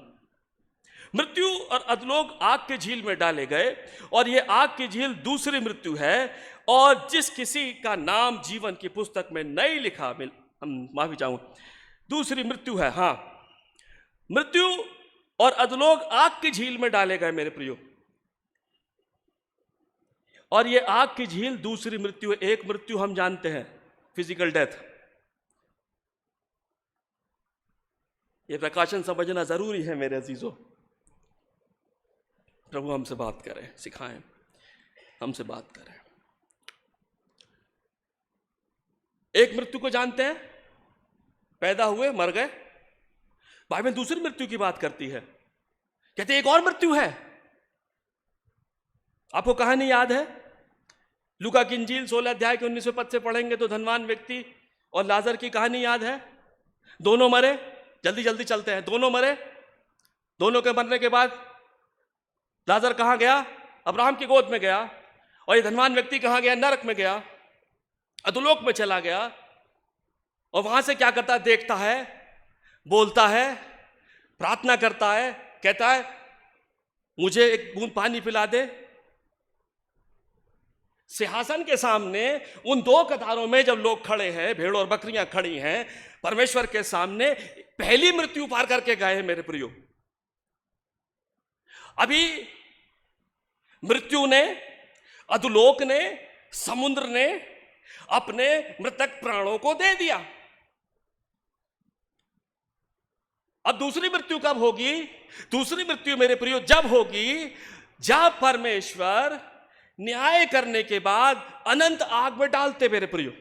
मृत्यु और अधोलोक आग के झील में डाले गए, और यह आग की झील दूसरी मृत्यु है, और जिस किसी का नाम जीवन की पुस्तक में नहीं लिखा, माफी चाहूंगा, दूसरी मृत्यु है, हाँ, मृत्यु और अधोलोक आग की झील में डाले गए मेरे प्रियो। और यह आग की झील दूसरी मृत्यु है। एक मृत्यु हम जानते हैं, फिजिकल डेथ। यह प्रकाशन समझना जरूरी है मेरे अजीजों। प्रभु हमसे बात करें, सिखाएं, हमसे बात करें। एक मृत्यु को जानते हैं, पैदा हुए, मर गए। बाइबल दूसरी मृत्यु की बात करती है, कहते एक और मृत्यु है। आपको कहानी याद है? लूका की इंजील 16 अध्याय के 19वें पद से पढ़ेंगे तो धनवान व्यक्ति और लाजर की कहानी याद है। दोनों मरे, जल्दी जल्दी चलते हैं। दोनों मरे, दोनों के मरने के बाद लाजर कहां गया? अब्राहम की गोद में गया। और ये धनवान व्यक्ति कहां गया? नरक में गया, अधोलोक में चला गया। और वहां से क्या करता है? देखता है, बोलता है, प्रार्थना करता है, कहता है मुझे एक बूंद पानी पिला दे। सिंहासन के सामने उन दो कतारों में जब लोग खड़े हैं, भेड़ और बकरियां खड़ी हैं, परमेश्वर के सामने पहली मृत्यु पार करके गए हैं मेरे प्रियो। अभी मृत्यु ने, अधोलोक ने, समुद्र ने अपने मृतक प्राणों को दे दिया। अब दूसरी मृत्यु कब होगी? दूसरी मृत्यु मेरे प्रियो जब होगी जब परमेश्वर न्याय करने के बाद अनंत आग में डालते मेरे प्रियो।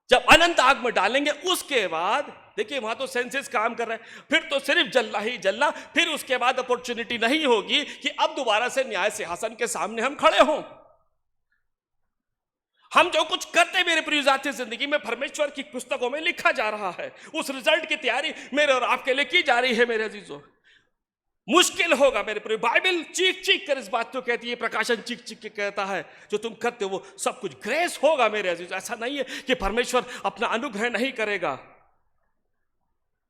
जब अनंत आग में डालेंगे उसके बाद देखिए वहां तो सेंसेस काम कर रहे हैं, फिर तो सिर्फ जलना ही जलना। फिर उसके बाद अपॉर्चुनिटी नहीं होगी कि अब दोबारा से न्याय सिंहासन के सामने हम खड़े हों। हम जो कुछ करते मेरे प्रिय जाती जिंदगी में परमेश्वर की पुस्तकों में लिखा जा रहा है। उस रिजल्ट की तैयारी मेरे और आपके लिए की जा रही है मेरे अजीजों। मुश्किल होगा मेरे प्रिय। बाइबल चीख चीख कर इस बात को कहती है, प्रकाशन चीख चीख के कहता है जो तुम करते हो वो सब कुछ ग्रेस होगा मेरे अजीजों। ऐसा नहीं है कि परमेश्वर अपना अनुग्रह नहीं करेगा,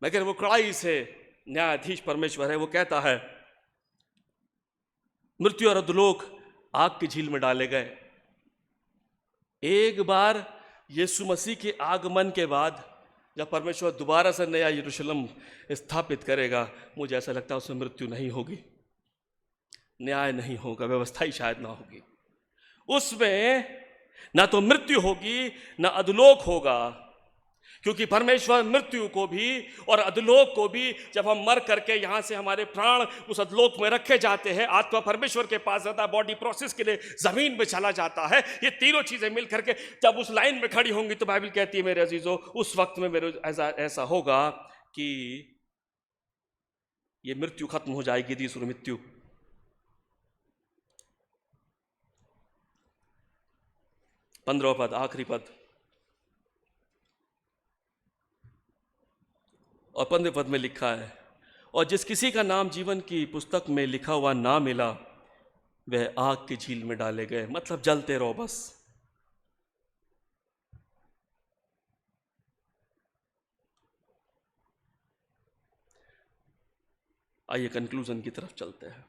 मगर वो कड़ाई से न्यायाधीश परमेश्वर है। वो कहता है मृत्यु और अधोलोक आग की झील में डाले गए। एक बार यीशु मसीह के आगमन के बाद जब परमेश्वर दोबारा से नया यरूशलेम स्थापित करेगा, मुझे ऐसा लगता है उसमें मृत्यु नहीं होगी, न्याय नहीं होगा, व्यवस्था ही शायद ना होगी। उसमें ना तो मृत्यु होगी ना अधोलोक होगा, क्योंकि परमेश्वर मृत्यु को भी और अधोलोक को भी जब हम मर करके यहाँ से हमारे प्राण उस अधोलोक में रखे जाते हैं, आत्मा परमेश्वर के पास जाता है, बॉडी प्रोसेस के लिए जमीन में चला जाता है। ये तीनों चीजें मिल करके जब उस लाइन में खड़ी होंगी तो बाइबल कहती है मेरे अजीजों उस वक्त में मेरे ऐसा होगा कि ये मृत्यु खत्म हो जाएगी, तीसरी मृत्यु। पंद्रह पद, आखिरी पद और 15वें पद में लिखा है, और जिस किसी का नाम जीवन की पुस्तक में लिखा हुआ ना मिला वह आग की झील में डाले गए। मतलब जलते रहो बस। आइए कंक्लूजन की तरफ चलते हैं।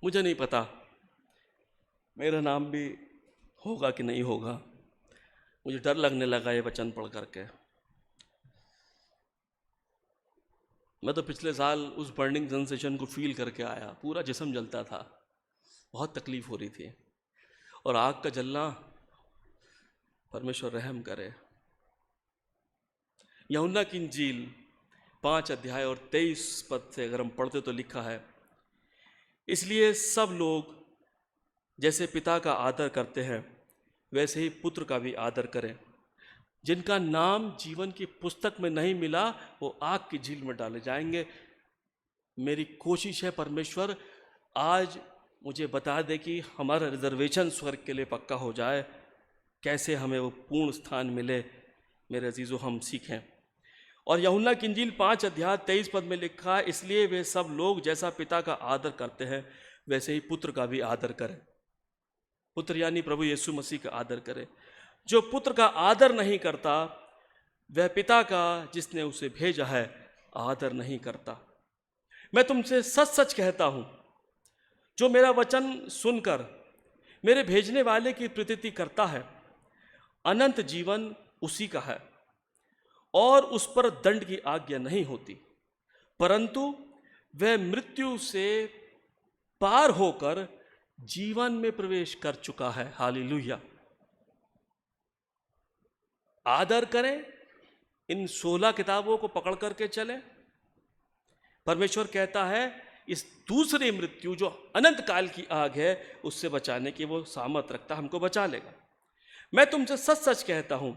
मुझे नहीं पता मेरा नाम भी होगा कि नहीं होगा। मुझे डर लगने लगा ये वचन पढ़ करके। मैं तो पिछले साल उस बर्निंग सेंसेशन को फील करके आया, पूरा जिस्म जलता था, बहुत तकलीफ हो रही थी। और आग का जलना, परमेश्वर रहम करे। यूहन्ना की इंजील 5 अध्याय और 23 पद से अगर हम पढ़ते तो लिखा है, इसलिए सब लोग जैसे पिता का आदर करते हैं वैसे ही पुत्र का भी आदर करें। जिनका नाम जीवन की पुस्तक में नहीं मिला वो आग की झील में डाले जाएंगे। मेरी कोशिश है परमेश्वर आज मुझे बता दे कि हमारा रिजर्वेशन स्वर्ग के लिए पक्का हो जाए, कैसे हमें वो पूर्ण स्थान मिले। मेरे अजीज़ों, हम सीखें। और यूहन्ना की इंजील 5 अध्याय 23 पद में लिखा है, इसलिए वे सब लोग जैसा पिता का आदर करते हैं वैसे ही पुत्र का भी आदर करें। पुत्र यानी प्रभु यीशु मसीह का आदर करे। जो पुत्र का आदर नहीं करता वह पिता का जिसने उसे भेजा है आदर नहीं करता। मैं तुमसे सच सच कहता हूं, जो मेरा वचन सुनकर मेरे भेजने वाले की प्रीति करता है अनंत जीवन उसी का है और उस पर दंड की आज्ञा नहीं होती, परंतु वह मृत्यु से पार होकर जीवन में प्रवेश कर चुका है। हालेलुया। आदर करें, इन 16 किताबों को पकड़ करके चलें। परमेश्वर कहता है इस दूसरी मृत्यु जो अनंत काल की आग है उससे बचाने की वो सामर्थ रखता, हमको बचा लेगा। मैं तुमसे सच सच कहता हूं,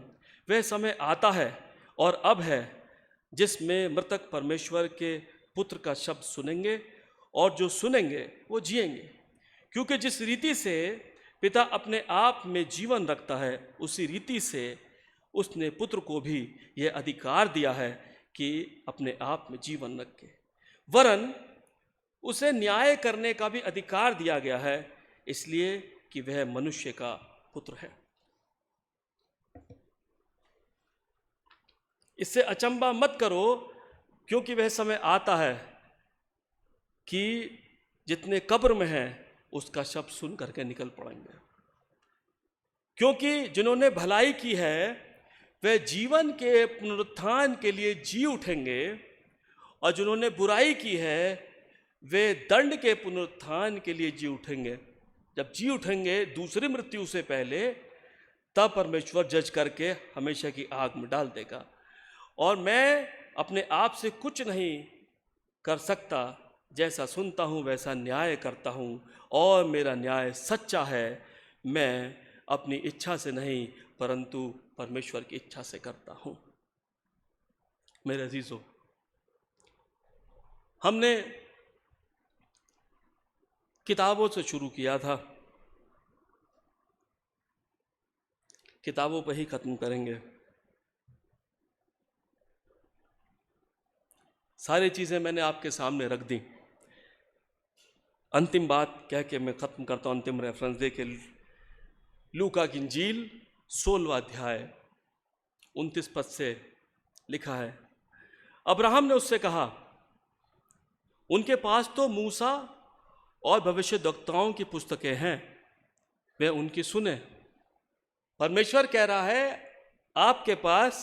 वह समय आता है और अब है जिसमें मृतक परमेश्वर के पुत्र का शब्द सुनेंगे और जो सुनेंगे वो जिएंगे। क्योंकि जिस रीति से पिता अपने आप में जीवन रखता है उसी रीति से उसने पुत्र को भी यह अधिकार दिया है कि अपने आप में जीवन रखे। वरन उसे न्याय करने का भी अधिकार दिया गया है, इसलिए कि वह मनुष्य का पुत्र है। इससे अचंभा मत करो, क्योंकि वह समय आता है कि जितने कब्र में हैं उसका शब्द सुन करके निकल पड़ेंगे। क्योंकि जिन्होंने भलाई की है वे जीवन के पुनरुत्थान के लिए जी उठेंगे और जिन्होंने बुराई की है वे दंड के पुनरुत्थान के लिए जी उठेंगे। जब जी उठेंगे दूसरी मृत्यु से पहले, तब परमेश्वर जज करके हमेशा की आग में डाल देगा। और मैं अपने आप से कुछ नहीं कर सकता, जैसा सुनता हूँ वैसा न्याय करता हूँ और मेरा न्याय सच्चा है। मैं अपनी इच्छा से नहीं परंतु परमेश्वर की इच्छा से करता हूँ। मेरे अजीजों, हमने किताबों से शुरू किया था, किताबों पर ही खत्म करेंगे। सारी चीज़ें मैंने आपके सामने रख दी। अंतिम बात कह के मैं ख़त्म करता हूँ, अंतिम रेफरेंस दे के। लूका की इंजील 16वां अध्याय 29 पद से लिखा है, अब्राहम ने उससे कहा, उनके पास तो मूसा और भविष्यद्वक्ताओं की पुस्तकें हैं, वे उनकी सुने। परमेश्वर कह रहा है आपके पास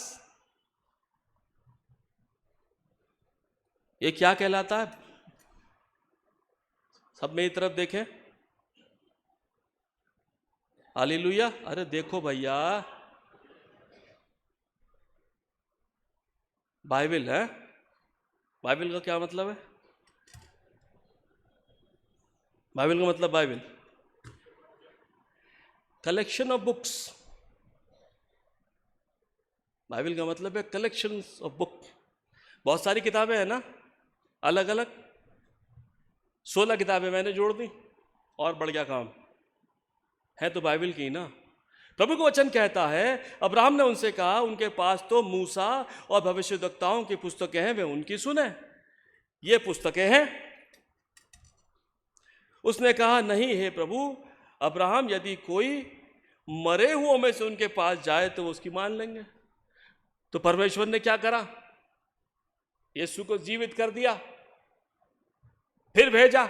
ये क्या कहलाता है? सब मेरी तरफ देखें। हालेलुया। अरे देखो भैया, बाइबल है। बाइबल का क्या मतलब है? बाइबल का मतलब Bible collection of books. Bible का मतलब है कलेक्शन ऑफ बुक। बहुत सारी किताबें हैं ना, अलग अलग। 16 किताबें मैंने जोड़ दी और बढ़ गया काम है तो बाइबल की ना। प्रभु का वचन कहता है, अब्राहम ने उनसे कहा, उनके पास तो मूसा और भविष्यद्वक्ताओं की पुस्तकें हैं, वे उनकी सुने, ये पुस्तकें हैं। उसने कहा, नहीं हे प्रभु, अब्राहम यदि कोई मरे हुओं में से उनके पास जाए तो वो उसकी मान लेंगे। तो परमेश्वर ने क्या करा? यीशु को जीवित कर दिया, फिर भेजा।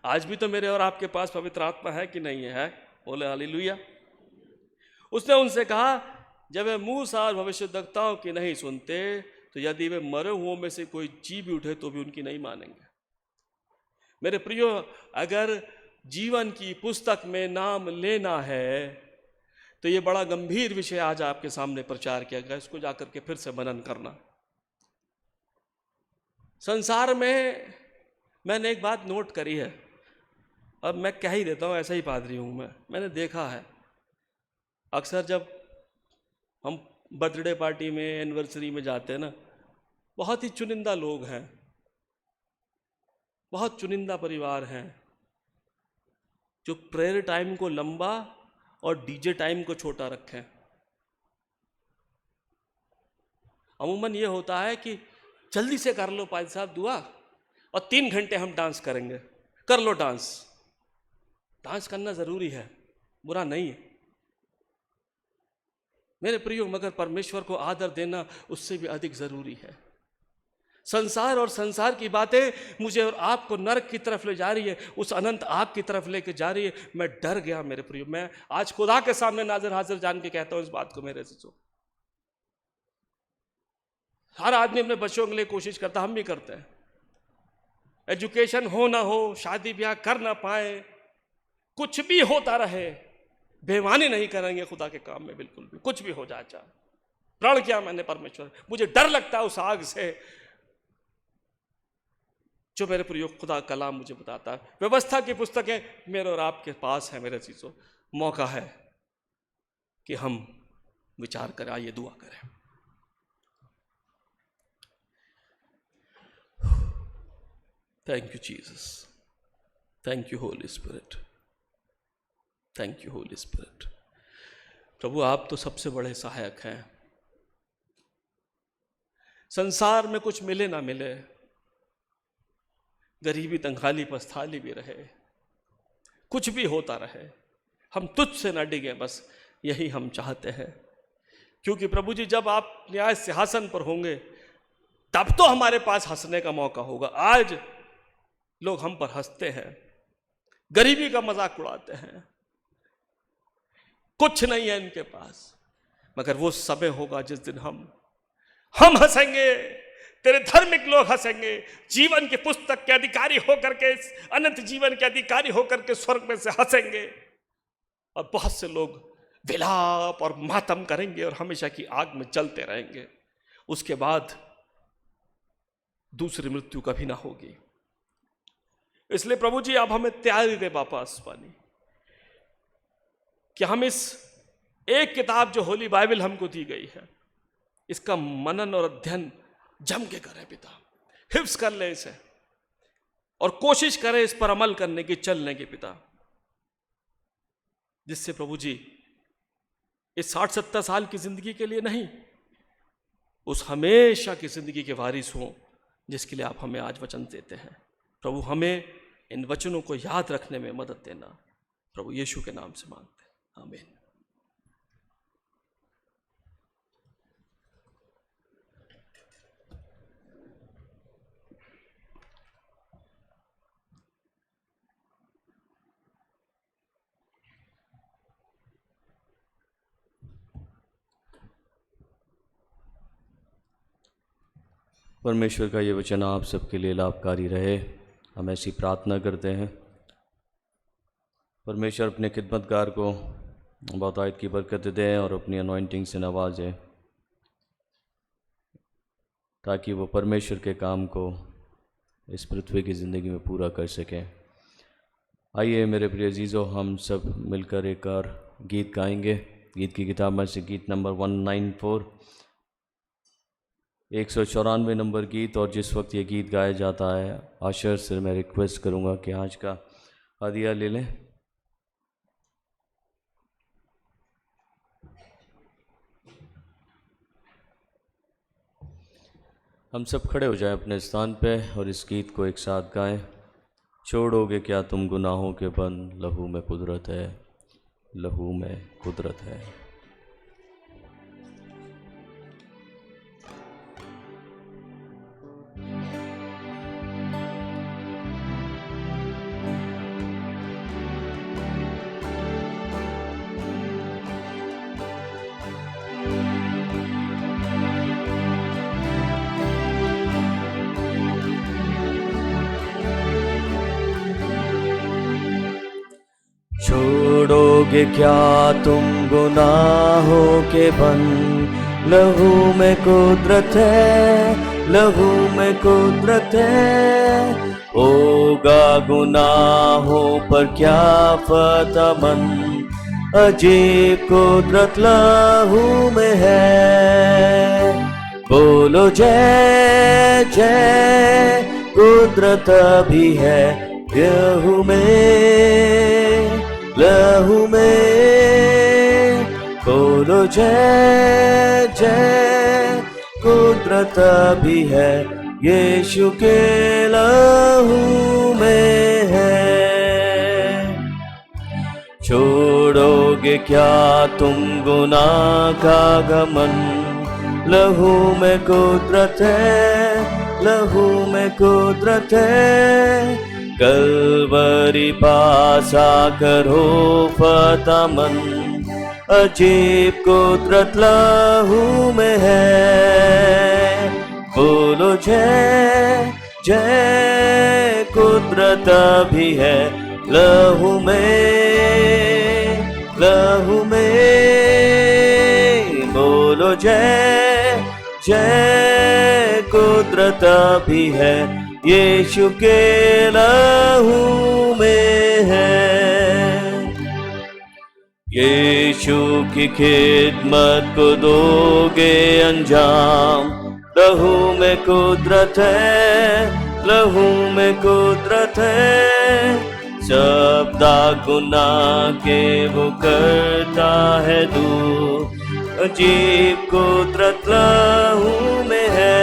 आज भी तो मेरे और आपके पास पवित्र आत्मा है कि नहीं है? बोले हालेलुया। उसने उनसे कहा, जब वे मूसा और भविष्यद्वक्ताओं की नहीं सुनते तो यदि वे मरे हुओं में से कोई जी भी उठे तो भी उनकी नहीं मानेंगे। मेरे प्रियो, अगर जीवन की पुस्तक में नाम लेना है तो ये बड़ा गंभीर विषय आज आपके सामने प्रचार किया गया, इसको जाकर के फिर से मनन करना। संसार में मैंने एक बात नोट करी है, अब मैं कह ही देता हूँ, ऐसा ही पादरी हूँ मैंने देखा है अक्सर जब हम बर्थडे पार्टी में, एनिवर्सरी में जाते हैं ना, बहुत ही चुनिंदा लोग हैं, बहुत चुनिंदा परिवार हैं जो प्रेयर टाइम को लंबा और डीजे टाइम को छोटा रखें। अमूमन ये होता है कि जल्दी से कर लो पाजी साहब दुआ, और 3 घंटे हम डांस करेंगे। कर लो डांस, डांस करना ज़रूरी है, बुरा नहीं है मेरे प्रियो, मगर परमेश्वर को आदर देना उससे भी अधिक ज़रूरी है। संसार और संसार की बातें मुझे और आपको नरक की तरफ ले जा रही है, उस अनंत आग की तरफ लेके जा रही है। मैं डर गया मेरे प्रियो, मैं आज खुदा के सामने नाज़र हाजिर जान के कहता हूँ इस बात को मेरे से। हर आदमी अपने बच्चों के लिए कोशिश करता, हम भी करते हैं। एजुकेशन हो ना हो, शादी ब्याह कर ना पाए, कुछ भी होता रहे, बेईमानी नहीं करेंगे खुदा के काम में, बिल्कुल भी। कुछ भी हो जाए, चाहे प्रण किया मैंने परमेश्वर, मुझे डर लगता है उस आग से जो मेरे प्रिय खुदा कलाम मुझे बताता है। व्यवस्था की पुस्तकें मेरे और आपके पास है मेरे चीज़ों, मौका है कि हम विचार करें, आइए दुआ करें। Thank you Jesus, thank you holy spirit, thank you holy spirit. प्रभु आप तो सबसे बड़े सहायक हैं। संसार में कुछ मिले ना मिले, गरीबी तंखाली पस्थाली भी रहे, कुछ भी होता रहे, हम तुझसे न डिगे, बस यही हम चाहते हैं। क्योंकि प्रभु जी जब आप न्याय सिंहासन पर होंगे तब तो हमारे पास हंसने का मौका होगा। आज लोग हम पर हंसते हैं, गरीबी का मजाक उड़ाते हैं, कुछ नहीं है इनके पास, मगर वो समय होगा जिस दिन हम हंसेंगे, तेरे धार्मिक लोग हंसेंगे, जीवन की पुस्तक के अधिकारी होकर के, अनंत जीवन के अधिकारी होकर के स्वर्ग में से हंसेंगे, और बहुत से लोग विलाप और मातम करेंगे और हमेशा की आग में जलते रहेंगे। उसके बाद दूसरी मृत्यु कभी ना होगी। इसलिए प्रभु जी आप हमें तैयारी दे बापा आसमानी, कि हम इस एक किताब जो होली बाइबल हमको दी गई है, इसका मनन और अध्ययन जम के करें पिता, हिफ्ज कर ले इसे और कोशिश करें इस पर अमल करने की, चलने की पिता, जिससे प्रभु जी इस 60-70 साल की जिंदगी के लिए नहीं, उस हमेशा की जिंदगी के वारिस हों जिसके लिए आप हमें आज वचन देते हैं। प्रभु हमें इन वचनों को याद रखने में मदद देना, प्रभु यीशु के नाम से मांगते हैं, आमीन। परमेश्वर का ये वचन आप सबके लिए लाभकारी रहे, हम ऐसी प्रार्थना करते हैं। परमेश्वर अपने खिदमतगार को बहुतायत की बरकत दें और अपनी अनॉइंटिंग से नवाजें, ताकि वो परमेश्वर के काम को इस पृथ्वी की ज़िंदगी में पूरा कर सकें। आइए मेरे प्रिय अजीज़ों, हम सब मिलकर एक और गीत गाएंगे। गीत की किताब में से गीत नंबर 194, 194 नंबर गीत। और जिस वक्त ये गीत गाया जाता है, आशर से मैं रिक्वेस्ट करूँगा कि आज का हदिया ले लें। हम सब खड़े हो जाएं अपने स्थान पे और इस गीत को एक साथ गाएं। छोड़ोगे क्या तुम गुनाहों के बंध, लहू में कुदरत है, लहू में कुदरत है। छोड़ोगे क्या तुम गुनाहों के बंध, लहू में कुदरत है, लहू में कुदरत है। होगा गुनाहों पर क्या फतमंद, अजीब कुदरत लहू में है। बोलो जय जय, कुदरत भी है लहू में, लहू में। बोलो जय जय, कुदरत भी है यीशु के लहू में है। छोड़ोगे क्या तुम गुनाह का गमन, लहू में कुदरत है, लहू में कुदरत है। कलवरी पास आकर हो फतमंद, अजीब कुदरत लहू में है। बोलो जय जय, कुदरत भी है लहू में, लहू में। बोलो जय जय, कुदरत भी है यीशु के लहू में है। यीशु की खिदमत को दोगे अंजाम, लहू में कुदरत है, लहू में कुदरत है। सब दाग गुनाह के वो करता है दूर, अजीब कुदरत लहू में है।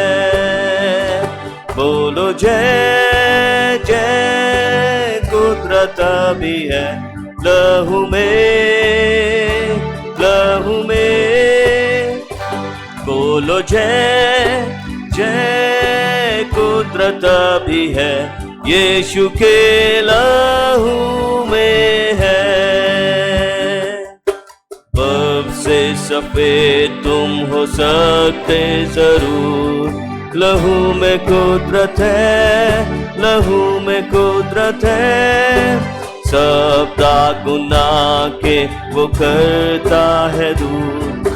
बोलो जय जय, कुदरत भी है लहू में, लहू में। बोलो जय जय, कुदरत भी है यीशु के लहू में है। बर्फ से सफेद तुम हो सकते जरूर, लहू में कुदरत है, लहू में कुदरत है। सब दाग गुनाह के वो करता है दूर,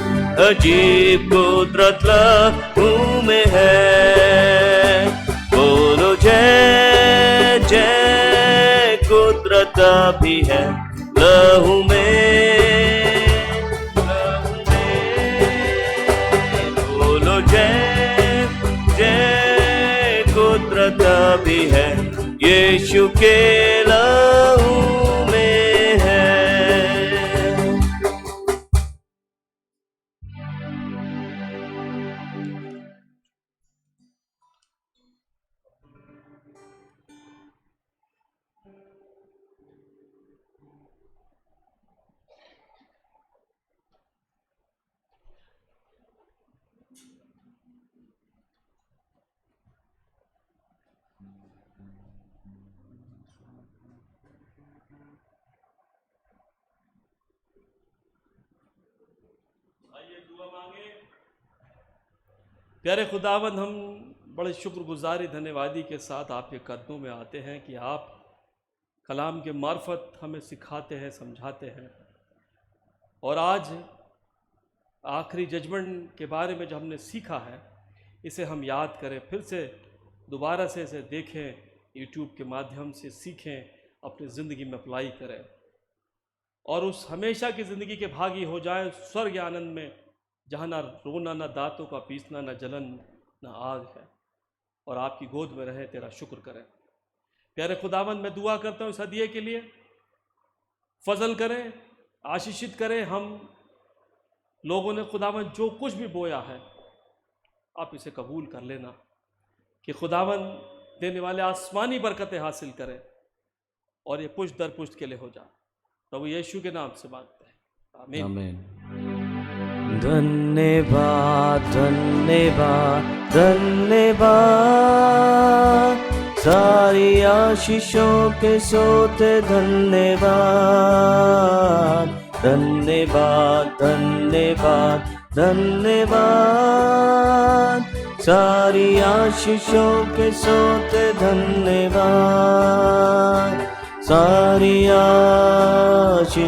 अजीब कुदरत लहू में है। बोलो जय जय, कुदरत भी है लहू में, लहू में। बोलो जय जय, कुदरत भी है यीशु के लहू में है। प्यारे खुदावंद, हम बड़े शुक्रगुजारी धन्यवादी के साथ आपके कदमों में आते हैं कि आप कलाम के मार्फत हमें सिखाते हैं, समझाते हैं। और आज आखिरी जजमेंट के बारे में जो हमने सीखा है, इसे हम याद करें, फिर से दोबारा से इसे देखें, यूट्यूब के माध्यम से सीखें, अपनी ज़िंदगी में अप्लाई करें और उस हमेशा की ज़िंदगी के भागी हो जाए स्वर्ग आनंद में, जहाँ ना रोना, ना दांतों का पीसना, ना जलन, ना आग है, और आपकी गोद में रहे, तेरा शुक्र करें। प्यारे खुदावंद, मैं दुआ करता हूँ इस हदिये के लिए, फजल करें, आशीषित करें। हम लोगों ने खुदावंद जो कुछ भी बोया है, आप इसे कबूल कर लेना कि खुदावन देने वाले आसमानी बरकतें हासिल करें और ये पुष्ट दर पुष्ट के लिए हो जाए। प्रभु यीशु के नाम से मांगते हैं, आमीन। आमीन। धन्यवाद धन्यवाद धन्यवाद, सारी आशीषों के सोते धन्यवाद धन्यवाद धन्यवाद धन्यवाद, सारी आशीषों के सोते धन्यवाद। सारी आशीषें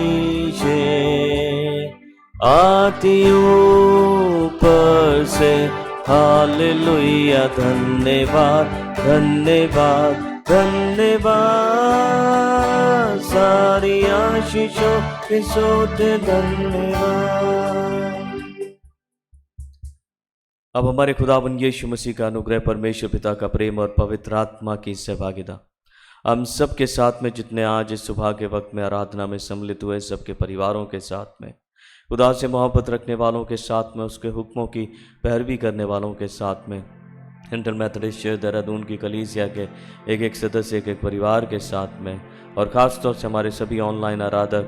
आती ऊपर से, हालेलुया धन्यवाद धन्यवाद धन्यवाद, सारी आशीषों के सोते धन्यवाद। अब हमारे खुदावंद यीशु मसीह का अनुग्रह, परमेश्वर पिता का प्रेम और पवित्र आत्मा की सहभागिता हम सब के साथ में, जितने आज इस सुबह के वक्त में आराधना में सम्मिलित हुए, सबके परिवारों के साथ में, खुदा से मोहब्बत रखने वालों के साथ में, उसके हुक्मों की पैरवी करने वालों के साथ में, इंटर मेथोडिस्ट चर्च देहरादून की कलीसिया के एक एक सदस्य, एक एक परिवार के साथ में, और ख़ास तौर से हमारे सभी ऑनलाइन आराधक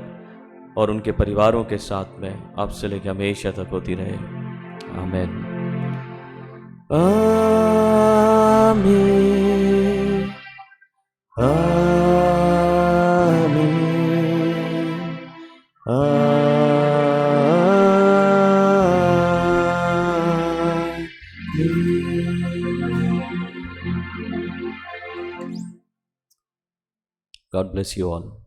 और उनके परिवारों के साथ में आपसे लेकर हमेशा तक होती रहे। आमीन आमीन आमीन आमीन। God bless you all.